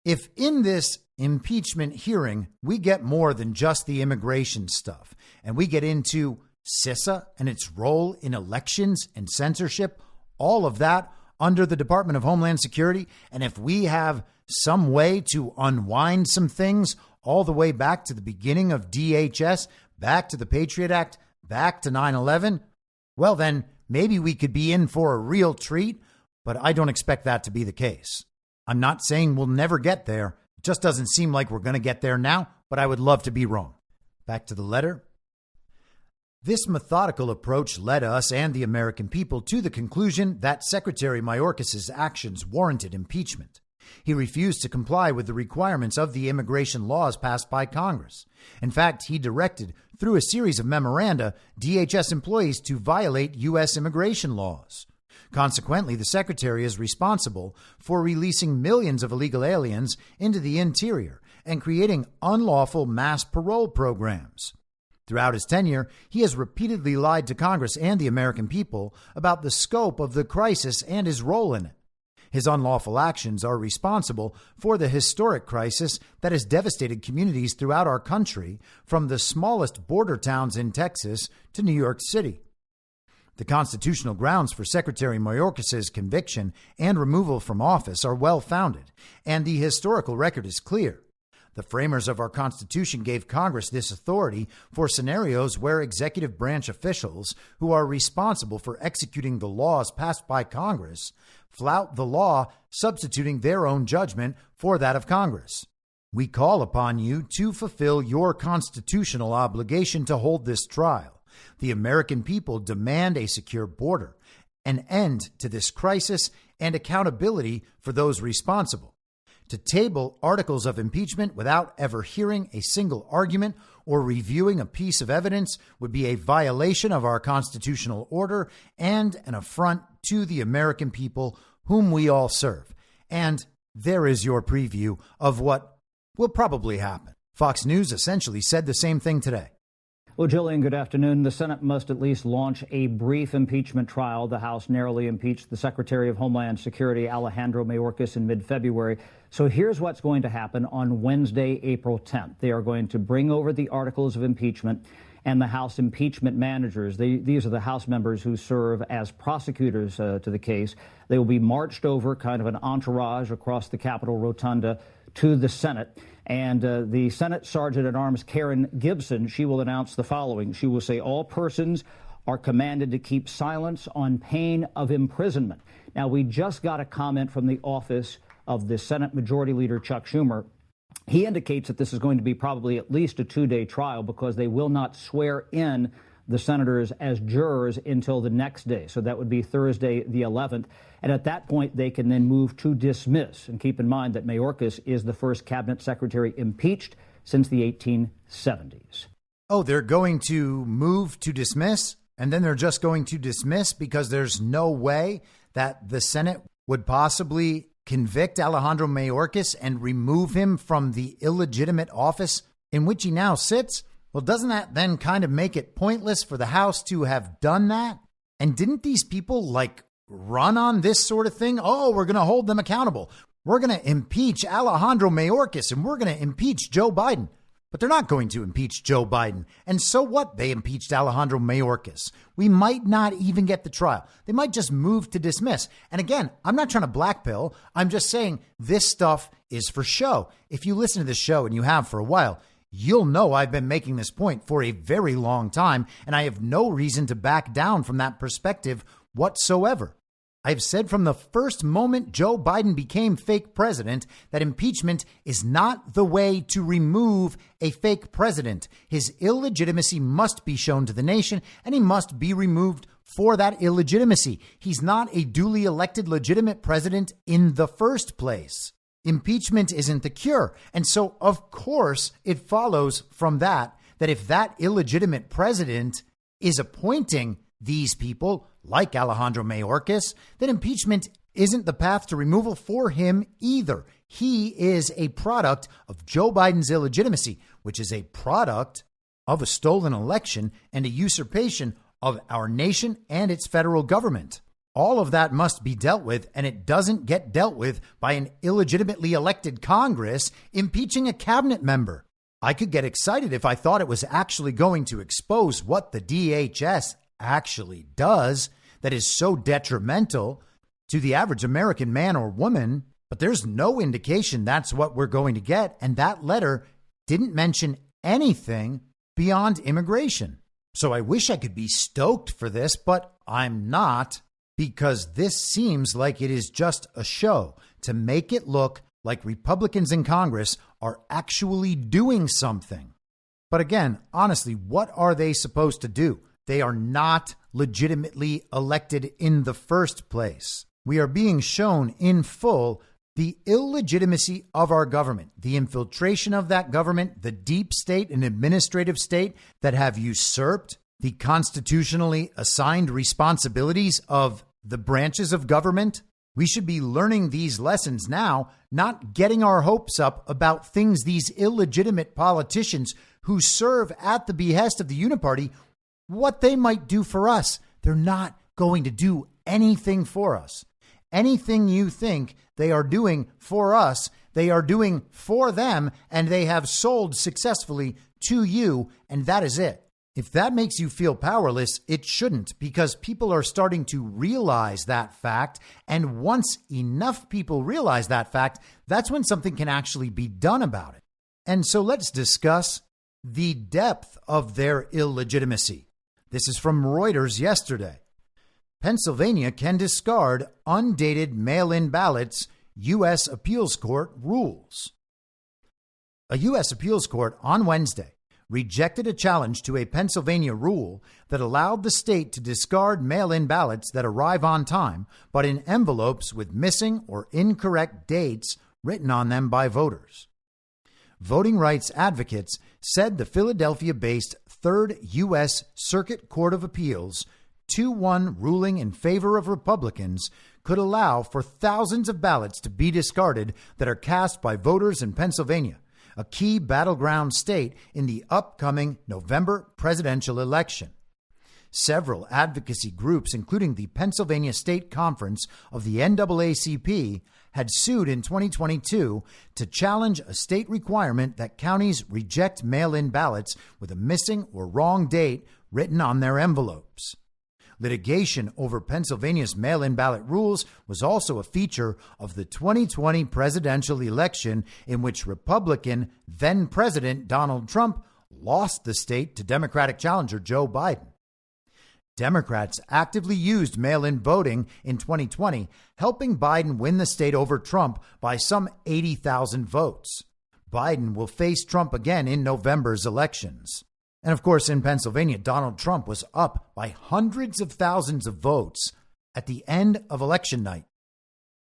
if in this impeachment hearing we get more than just the immigration stuff, and we get into CISA and its role in elections and censorship, all of that under the Department of Homeland Security, and if we have some way to unwind some things all the way back to the beginning of DHS, back to the Patriot Act, back to 9/11, well, then maybe we could be in for a real treat, but I don't expect that to be the case. I'm not saying we'll never get there. It just doesn't seem like we're going to get there now, but I would love to be wrong. Back to the letter. This methodical approach led us and the American people to the conclusion that Secretary Mayorkas' actions warranted impeachment. He refused to comply with the requirements of the immigration laws passed by Congress. In fact, he directed, through a series of memoranda, DHS employees to violate U.S. immigration laws. Consequently, the Secretary is responsible for releasing millions of illegal aliens into the interior and creating unlawful mass parole programs. Throughout his tenure, he has repeatedly lied to Congress and the American people about the scope of the crisis and his role in it. His unlawful actions are responsible for the historic crisis that has devastated communities throughout our country, from the smallest border towns in Texas to New York City. The constitutional grounds for Secretary Mayorkas' conviction and removal from office are well-founded, and the historical record is clear. The framers of our Constitution gave Congress this authority for scenarios where executive branch officials who are responsible for executing the laws passed by Congress flout the law, substituting their own judgment for that of Congress. We call upon you to fulfill your constitutional obligation to hold this trial. The American people demand a secure border, an end to this crisis, and accountability for those responsible. To table articles of impeachment without ever hearing a single argument or reviewing a piece of evidence would be a violation of our constitutional order and an affront to the American people whom we all serve. And there is your preview of what will probably happen. Fox News essentially said the same thing today. Well, Jillian, good afternoon. The Senate must at least launch a brief impeachment trial. The House narrowly impeached the Secretary of Homeland Security, Alejandro Mayorkas, in mid-February. So here's what's going to happen on Wednesday, April 10th. They are going to bring over the articles of impeachment and the House impeachment managers. These are the House members who serve as prosecutors to the case. They will be marched over, kind of an entourage across the Capitol Rotunda, to the Senate. And the Senate Sergeant-at-Arms Karen Gibson, she will announce the following. She will say all persons are commanded to keep silence on pain of imprisonment. Now, we just got a comment from the office of the Senate Majority Leader Chuck Schumer. He indicates that this is going to be probably at least a 2-day trial because they will not swear in the senators as jurors until the next day. So that would be Thursday, the 11th. And at that point, they can then move to dismiss. And keep in mind that Mayorkas is the first cabinet secretary impeached since the 1870s. Oh, they're going to move to dismiss, and then they're just going to dismiss because there's no way that the Senate would possibly convict Alejandro Mayorkas and remove him from the illegitimate office in which he now sits? Well, doesn't that then kind of make it pointless for the House to have done that? And didn't these people run on this sort of thing? Oh, we're going to hold them accountable. We're going to impeach Alejandro Mayorkas and we're going to impeach Joe Biden. But they're not going to impeach Joe Biden. And so what? They impeached Alejandro Mayorkas. We might not even get the trial. They might just move to dismiss. And again, I'm not trying to blackpill. I'm just saying this stuff is for show. If you listen to this show, and you have for a while, you'll know I've been making this point for a very long time, and I have no reason to back down from that perspective whatsoever. I've said from the first moment Joe Biden became fake president that impeachment is not the way to remove a fake president. His illegitimacy must be shown to the nation, and he must be removed for that illegitimacy. He's not a duly elected legitimate president in the first place. Impeachment isn't the cure. And so, of course, it follows from that if that illegitimate president is appointing these people like Alejandro Mayorkas, then impeachment isn't the path to removal for him either. He is a product of Joe Biden's illegitimacy, which is a product of a stolen election and a usurpation of our nation and its federal government. All of that must be dealt with, and it doesn't get dealt with by an illegitimately elected Congress impeaching a cabinet member. I could get excited if I thought it was actually going to expose what the DHS actually does that is so detrimental to the average American man or woman, but there's no indication that's what we're going to get, and that letter didn't mention anything beyond immigration. So I wish I could be stoked for this, but I'm not. Because this seems like it is just a show to make it look like Republicans in Congress are actually doing something. But again, honestly, what are they supposed to do? They are not legitimately elected in the first place. We are being shown in full the illegitimacy of our government, the infiltration of that government, the deep state and administrative state that have usurped the constitutionally assigned responsibilities of the branches of government. We should be learning these lessons now, not getting our hopes up about things these illegitimate politicians who serve at the behest of the uniparty, what they might do for us. They're not going to do anything for us. Anything you think they are doing for us, they are doing for them, and they have sold successfully to you, and that is it. If that makes you feel powerless, it shouldn't, because people are starting to realize that fact. And once enough people realize that fact, that's when something can actually be done about it. And so let's discuss the depth of their illegitimacy. This is from Reuters yesterday. Pennsylvania can discard undated mail-in ballots, U.S. Appeals Court rules. A U.S. Appeals Court on Wednesday rejected a challenge to a Pennsylvania rule that allowed the state to discard mail-in ballots that arrive on time, but in envelopes with missing or incorrect dates written on them by voters. Voting rights advocates said the Philadelphia-based Third U.S. Circuit Court of Appeals 2-1 ruling in favor of Republicans could allow for thousands of ballots to be discarded that are cast by voters in Pennsylvania, a key battleground state in the upcoming November presidential election. Several advocacy groups, including the Pennsylvania State Conference of the NAACP, had sued in 2022 to challenge a state requirement that counties reject mail-in ballots with a missing or wrong date written on their envelopes. Litigation over Pennsylvania's mail-in ballot rules was also a feature of the 2020 presidential election, in which Republican then-President Donald Trump lost the state to Democratic challenger Joe Biden. Democrats actively used mail-in voting in 2020, helping Biden win the state over Trump by some 80,000 votes. Biden will face Trump again in November's elections. And of course, in Pennsylvania, Donald Trump was up by hundreds of thousands of votes at the end of election night.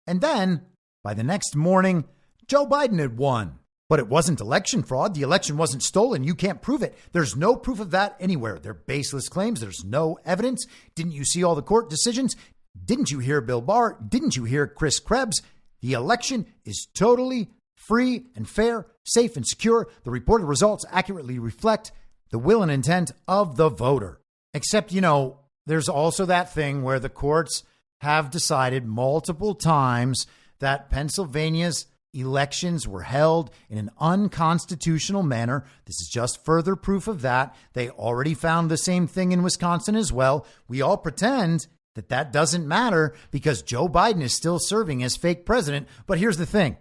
And then, by the next morning, Joe Biden had won. But it wasn't election fraud. The election wasn't stolen. You can't prove it. There's no proof of that anywhere. They're baseless claims. There's no evidence. Didn't you see all the court decisions? Didn't you hear Bill Barr? Didn't you hear Chris Krebs? The election is totally free and fair, safe and secure. The reported results accurately reflect the will and intent of the voter. Except, there's also that thing where the courts have decided multiple times that Pennsylvania's elections were held in an unconstitutional manner. This is just further proof of that. They already found the same thing in Wisconsin as well. We all pretend that doesn't matter because Joe Biden is still serving as fake president. But here's the thing.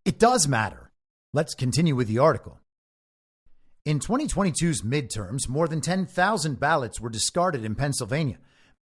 It does matter. Let's continue with the article. In 2022's midterms, more than 10,000 ballots were discarded in Pennsylvania,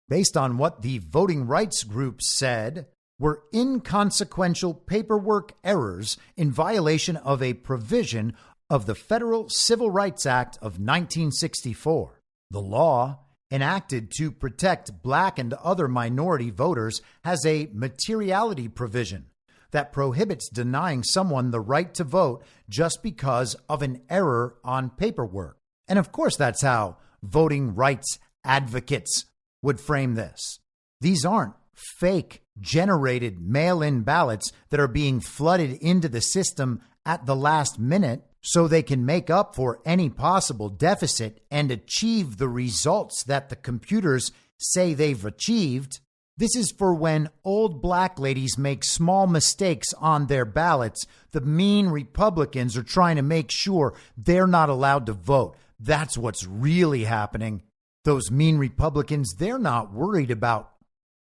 based on what the voting rights group said were inconsequential paperwork errors in violation of a provision of the Federal Civil Rights Act of 1964. The law, enacted to protect Black and other minority voters, has a materiality provision that prohibits denying someone the right to vote just because of an error on paperwork. And of course, that's how voting rights advocates would frame this. These aren't fake generated mail-in ballots that are being flooded into the system at the last minute so they can make up for any possible deficit and achieve the results that the computers say they've achieved. This is for when old Black ladies make small mistakes on their ballots. The mean Republicans are trying to make sure they're not allowed to vote. That's what's really happening. Those mean Republicans, they're not worried about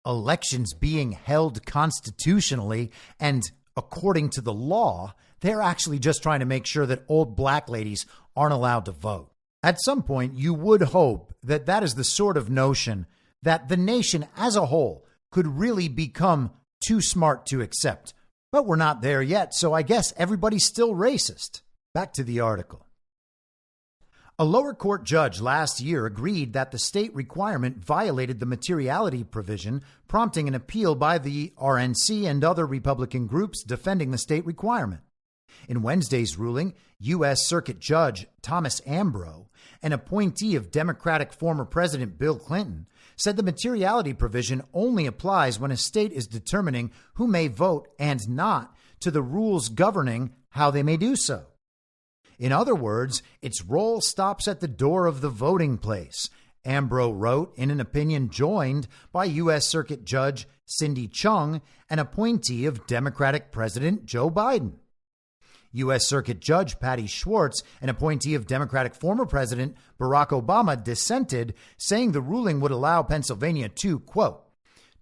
elections being held constitutionally and according to the law. They're actually just trying to make sure that old Black ladies aren't allowed to vote. At some point, you would hope that is the sort of notion that the nation as a whole could really become too smart to accept. But we're not there yet, so I guess everybody's still racist. Back to the article. A lower court judge last year agreed that the state requirement violated the materiality provision, prompting an appeal by the RNC and other Republican groups defending the state requirement. In Wednesday's ruling, U.S. Circuit Judge Thomas Ambro, an appointee of Democratic former President Bill Clinton, said the materiality provision only applies when a state is determining who may vote and not to the rules governing how they may do so. In other words, its role stops at the door of the voting place, Ambro wrote in an opinion joined by U.S. Circuit Judge Cindy Chung, an appointee of Democratic President Joe Biden. U.S. Circuit Judge Patty Schwartz, an appointee of Democratic former President Barack Obama, dissented, saying the ruling would allow Pennsylvania to, quote,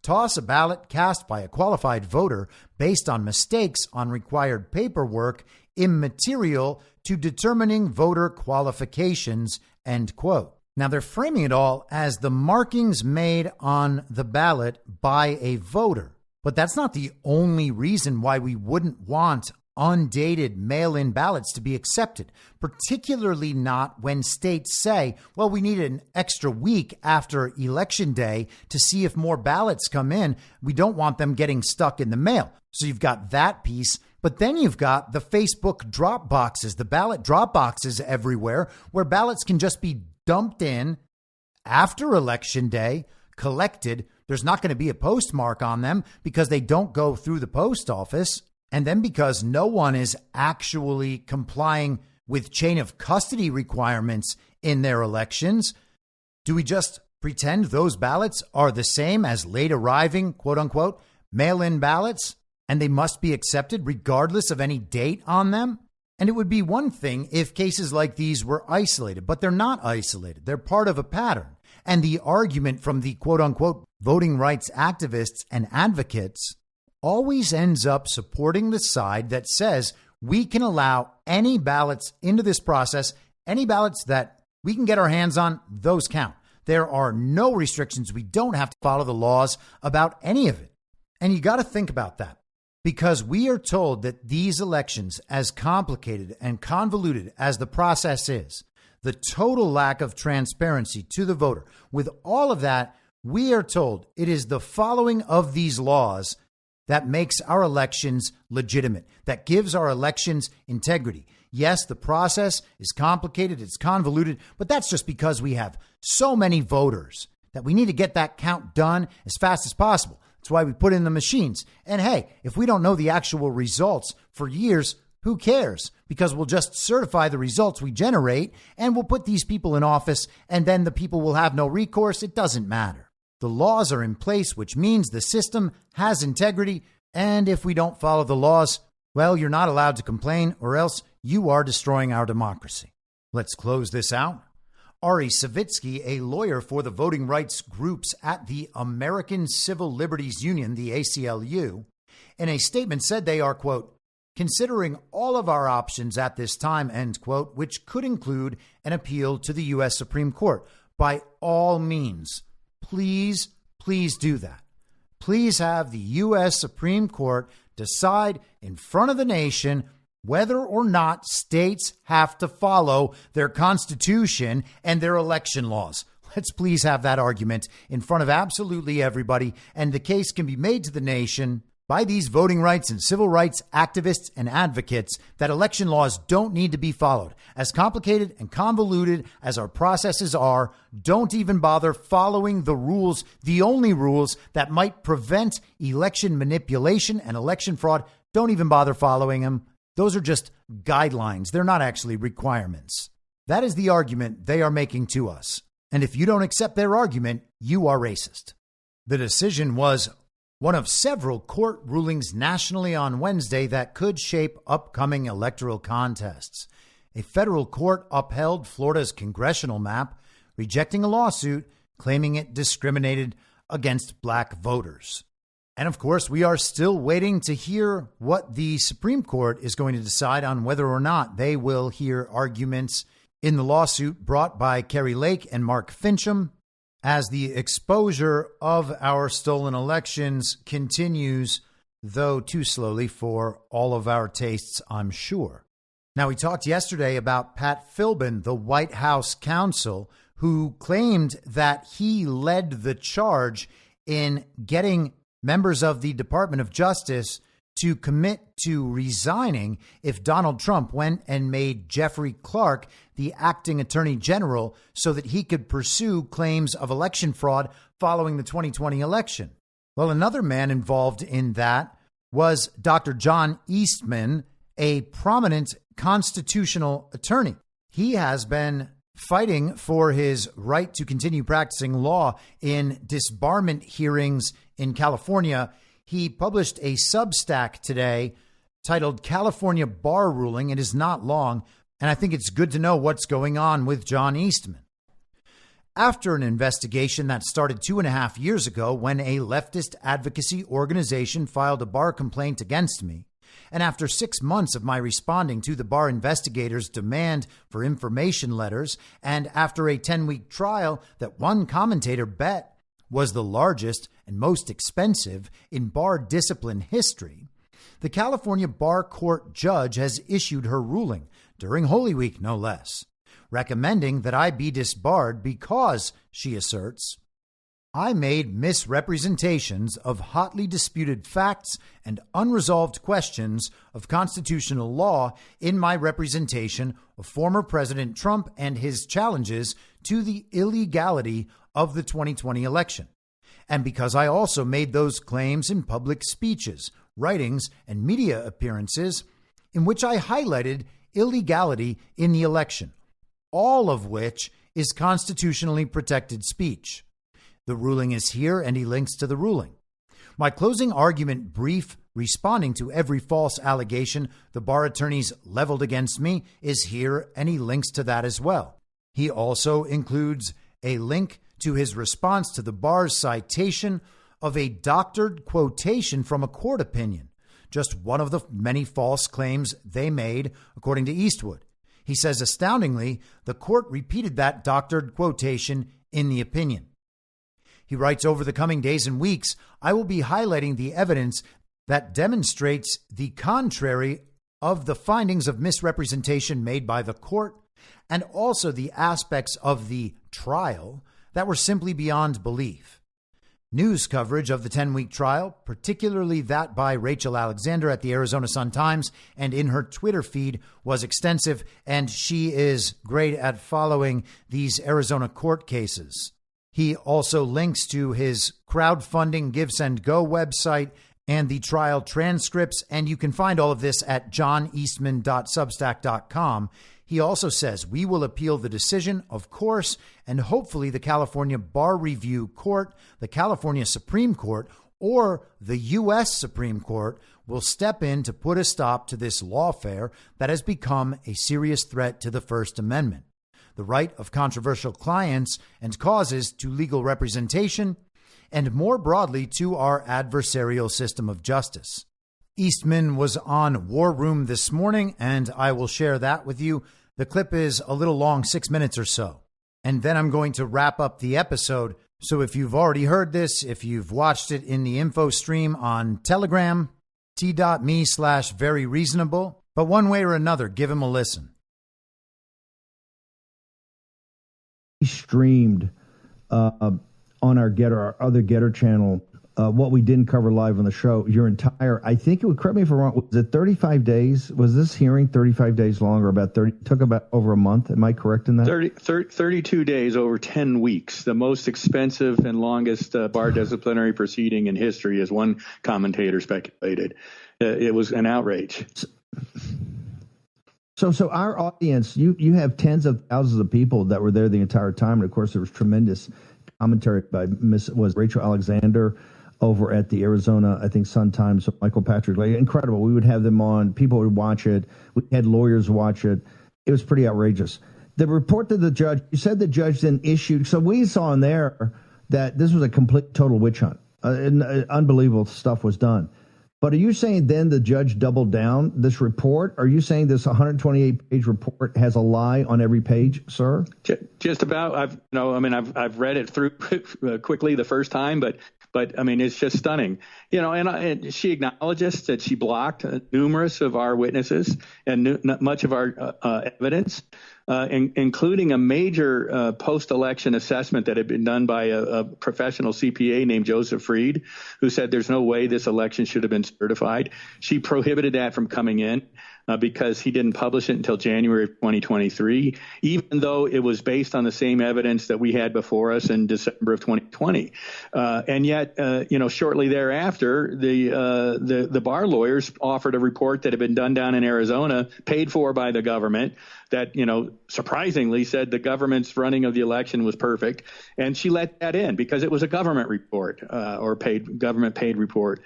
toss a ballot cast by a qualified voter based on mistakes on required paperwork immaterial to determining voter qualifications, end quote. Now, they're framing it all as the markings made on the ballot by a voter. But that's not the only reason why we wouldn't want undated mail-in ballots to be accepted, particularly not when states say, well, we need an extra week after Election Day to see if more ballots come in. We don't want them getting stuck in the mail. So you've got that piece. But then you've got the Facebook drop boxes, the ballot drop boxes everywhere where ballots can just be dumped in after Election Day, collected. There's not going to be a postmark on them because they don't go through the post office. And then because no one is actually complying with chain of custody requirements in their elections, do we just pretend those ballots are the same as late arriving, quote unquote, mail-in ballots, and they must be accepted regardless of any date on them? And it would be one thing if cases like these were isolated, but they're not isolated. They're part of a pattern. And the argument from the quote unquote voting rights activists and advocates always ends up supporting the side that says we can allow any ballots into this process, any ballots that we can get our hands on, those count. There are no restrictions. We don't have to follow the laws about any of it. And you got to think about that. Because we are told that these elections, as complicated and convoluted as the process is, the total lack of transparency to the voter, with all of that, we are told it is the following of these laws that makes our elections legitimate, that gives our elections integrity. Yes, the process is complicated, it's convoluted, but that's just because we have so many voters that we need to get that count done as fast as possible. That's why we put in the machines. And hey, if we don't know the actual results for years, who cares? Because we'll just certify the results we generate and we'll put these people in office and then the people will have no recourse. It doesn't matter. The laws are in place, which means the system has integrity. And if we don't follow the laws, well, you're not allowed to complain or else you are destroying our democracy. Let's close this out. Ari Savitsky, a lawyer for the voting rights groups at the American Civil Liberties Union, the ACLU, in a statement said they are, quote, considering all of our options at this time, end quote, which could include an appeal to the U.S. Supreme Court. By all means, please do that. Please have the U.S. Supreme Court decide in front of the nation whether or not states have to follow their constitution and their election laws. Let's please have that argument in front of absolutely everybody. And the case can be made to the nation by these voting rights and civil rights activists and advocates that election laws don't need to be followed. As complicated and convoluted as our processes are, don't even bother following the rules, the only rules that might prevent election manipulation and election fraud. Don't even bother following them. Those are just guidelines. They're not actually requirements. That is the argument they are making to us. And if you don't accept their argument, you are racist. The decision was one of several court rulings nationally on Wednesday that could shape upcoming electoral contests. A federal court upheld Florida's congressional map, rejecting a lawsuit claiming it discriminated against black voters. And of course, we are still waiting to hear what the Supreme Court is going to decide on whether or not they will hear arguments in the lawsuit brought by Kerry Lake and Mark Fincham as the exposure of our stolen elections continues, though too slowly for all of our tastes, I'm sure. Now, we talked yesterday about Pat Philbin, the White House counsel, who claimed that he led the charge in getting members of the Department of Justice to commit to resigning if Donald Trump went and made Jeffrey Clark the acting attorney general so that he could pursue claims of election fraud following the 2020 election. Well, another man involved in that was Dr. John Eastman, a prominent constitutional attorney. He has been fighting for his right to continue practicing law in disbarment hearings in California. He published a Substack today titled California Bar Ruling. It is not long, and I think it's good to know what's going on with John Eastman. After an investigation that started 2.5 years ago when a leftist advocacy organization filed a bar complaint against me, and after 6 months of my responding to the bar investigators' demand for information letters, and after a 10-week trial that one commentator bet was the largest and most expensive in bar discipline history, the California Bar Court judge has issued her ruling, during Holy Week no less, recommending that I be disbarred because, she asserts, I made misrepresentations of hotly disputed facts and unresolved questions of constitutional law in my representation of former President Trump and his challenges to the illegality of the 2020 election. And because I also made those claims in public speeches, writings, and media appearances in which I highlighted illegality in the election, all of which is constitutionally protected speech. The ruling is here, and he links to the ruling. My closing argument brief responding to every false allegation the bar attorneys leveled against me is here, and he links to that as well. He also includes a link to his response to the bar's citation of a doctored quotation from a court opinion, just one of the many false claims they made, according to Eastwood. He says, astoundingly, the court repeated that doctored quotation in the opinion. He writes, over the coming days and weeks, I will be highlighting the evidence that demonstrates the contrary of the findings of misrepresentation made by the court, and also the aspects of the trial that were simply beyond belief. News coverage of the 10-week trial, particularly that by Rachel Alexander at the Arizona Sun-Times and in her Twitter feed, was extensive, and she is great at following these Arizona court cases. He also links to his crowdfunding Give, Send, Go website and the trial transcripts, and you can find all of this at johneastman.substack.com. He also says, we will appeal the decision, of course, and hopefully the California Bar Review Court, the California Supreme Court, or the U.S. Supreme Court will step in to put a stop to this lawfare that has become a serious threat to the First Amendment, the right of controversial clients and causes to legal representation, and more broadly to our adversarial system of justice. Eastman was on War Room this morning, and I will share that with you. The clip is a little long, 6 minutes or so. And then I'm going to wrap up the episode. So if you've already heard this, if you've watched it in the info stream on Telegram, t.me/veryreasonable, but one way or another, give him a listen. He streamed on our other Getter channel, what we didn't cover live on the show, your entire, I think it would, correct me if I'm wrong, was it 35 days? Was this hearing 35 days long, or about 30, took about over a month? Am I correct in that? 32 days over 10 weeks, the most expensive and longest bar disciplinary proceeding in history, as one commentator speculated. It was an outrage. So our audience, you have tens of thousands of people that were there the entire time. And of course, there was tremendous commentary by Rachel Alexander over at the Arizona, I think, Sun-Times, Michael Patrick. Like, incredible. We would have them on. People would watch it. We had lawyers watch it. It was pretty outrageous. The report to the judge, you said the judge then issued. So we saw in there that this was a complete, total witch hunt. Unbelievable stuff was done. But are you saying then the judge doubled down this report? Are you saying this 128-page report has a lie on every page, sir? Just about. I've read it through quickly the first time, but I mean, it's just stunning. And she acknowledges that she blocked numerous of our witnesses and much of our evidence, including a major post-election assessment that had been done by a professional CPA named Joseph Freed, who said there's no way this election should have been certified. She prohibited that from coming in because he didn't publish it until January of 2023, even though it was based on the same evidence that we had before us in December of 2020. And yet, shortly thereafter, the bar lawyers offered a report that had been done down in Arizona, paid for by the government, that, surprisingly said the government's running of the election was perfect. And she let that in because it was a government report or government paid report.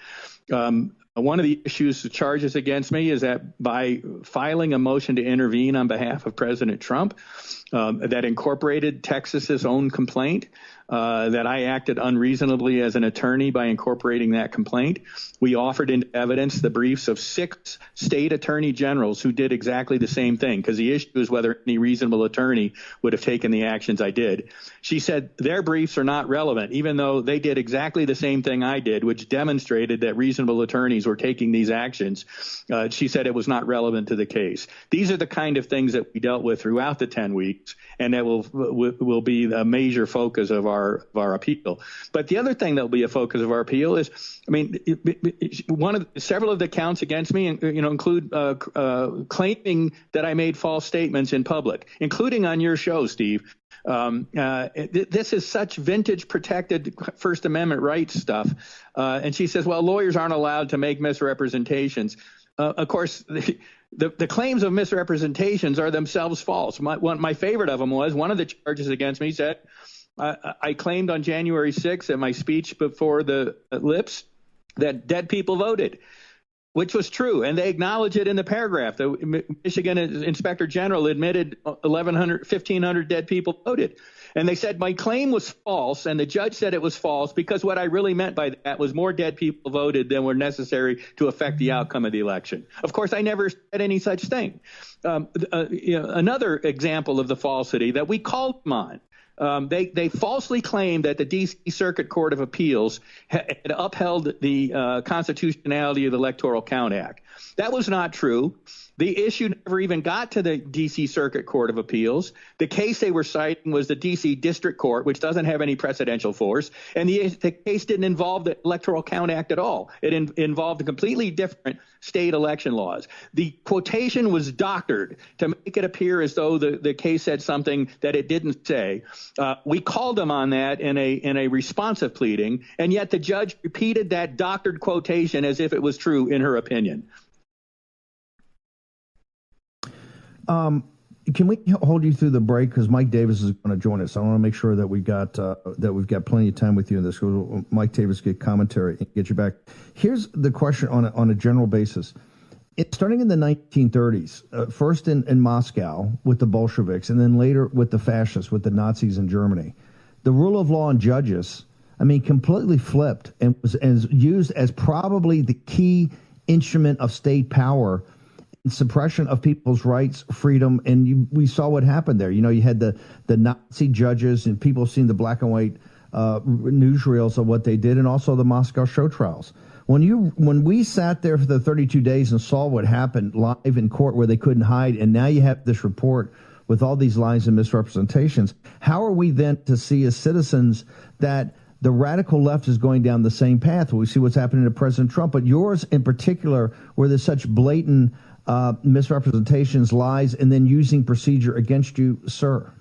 One of the issues, the charges against me, is that by filing a motion to intervene on behalf of President Trump that incorporated Texas's own complaint, that I acted unreasonably as an attorney by incorporating that complaint. We offered into evidence the briefs of 6 state attorney generals who did exactly the same thing, because the issue is whether any reasonable attorney would have taken the actions I did. She said their briefs are not relevant, even though they did exactly the same thing I did, which demonstrated that reasonable attorneys were taking these actions. She said it was not relevant to the case. These are the kind of things that we dealt with throughout the 10 weeks, and that will be a major focus of our appeal. But the other thing that will be a focus of our appeal is, several of the counts against me, include claiming that I made false statements in public, including on your show, Steve. This is such vintage protected First Amendment rights stuff. And she says, well, lawyers aren't allowed to make misrepresentations. Of course, the claims of misrepresentations are themselves false. My favorite of them was one of the charges against me said, I claimed on January 6th at my speech before the lips that dead people voted, which was true. And they acknowledge it in the paragraph. The Michigan Inspector General admitted 1,500 dead people voted. And they said my claim was false, and the judge said it was false because what I really meant by that was more dead people voted than were necessary to affect the outcome of the election. Of course, I never said any such thing. Another example of the falsity that we called them on. They falsely claimed that the D.C. Circuit Court of Appeals had upheld the constitutionality of the Electoral Count Act. That was not true. The issue never even got to the D.C. Circuit Court of Appeals. The case they were citing was the D.C. District Court, which doesn't have any precedential force. And the case didn't involve the Electoral Count Act at all. It involved completely different state election laws. The quotation was doctored to make it appear as though the case said something that it didn't say. We called them on that in a responsive pleading, and yet the judge repeated that doctored quotation as if it was true in her opinion. Can we hold you through the break because Mike Davis is going to join us? I want to make sure that we've got plenty of time with you in this. Mike Davis get commentary and get you back. Here's the question on a general basis. Starting in the 1930s, first in Moscow with the Bolsheviks, and then later with the fascists, with the Nazis in Germany, the rule of law and judges, completely flipped and was used as probably the key instrument of state power. Suppression of people's rights, freedom, and we saw what happened there. You had the Nazi judges, and people seeing the black and white newsreels of what they did, and also the Moscow show trials. When we sat there for the 32 days and saw what happened live in court where they couldn't hide, and now you have this report with all these lies and misrepresentations, how are we then to see as citizens that the radical left is going down the same path? We see what's happening to President Trump, but yours in particular, where there's such blatant misrepresentations, lies, and then using procedure against you, sir?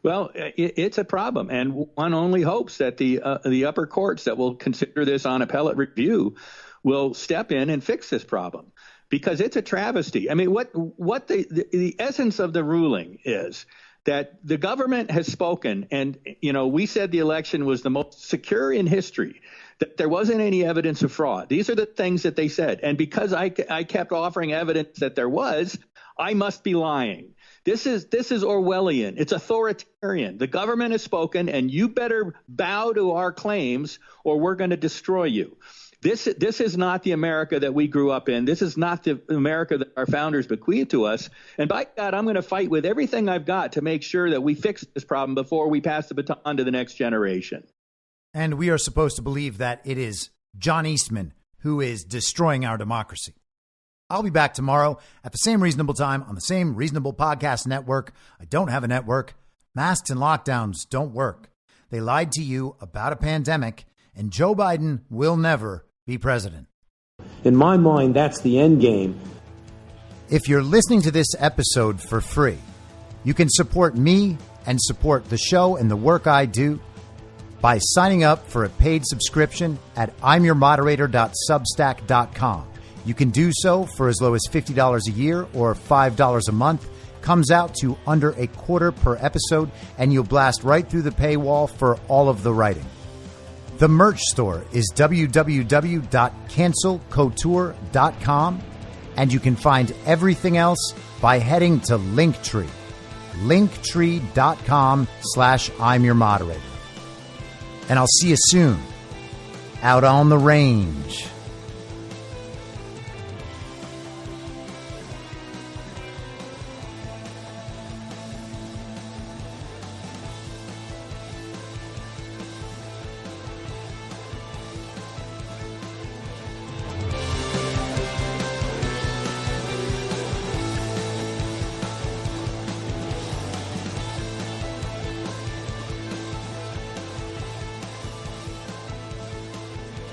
Well, it's a problem, and one only hopes that the upper courts that will consider this on appellate review will step in and fix this problem, because it's a travesty. What the essence of the ruling is that the government has spoken, and we said the election was the most secure in history, that there wasn't any evidence of fraud. These are the things that they said. And because I kept offering evidence that there was, I must be lying. This is Orwellian. It's authoritarian. The government has spoken, and you better bow to our claims or we're going to destroy you. This is not the America that we grew up in. This is not the America that our founders bequeathed to us. And by God, I'm going to fight with everything I've got to make sure that we fix this problem before we pass the baton to the next generation. And we are supposed to believe that it is John Eastman who is destroying our democracy. I'll be back tomorrow at the same reasonable time on the same reasonable podcast network. I don't have a network. Masks and lockdowns don't work. They lied to you about a pandemic, and Joe Biden will never be president. In my mind, that's the end game. If you're listening to this episode for free, you can support me and support the show and the work I do by signing up for a paid subscription at imyourmoderator.substack.com. You can do so for as low as $50 a year or $5 a month. Comes out to under $0.25 per episode, and you'll blast right through the paywall for all of the writing. The merch store is www.cancelcouture.com, and you can find everything else by heading to Linktree, linktree.com/imyourmoderator. And I'll see you soon out on the range.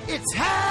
It's happening!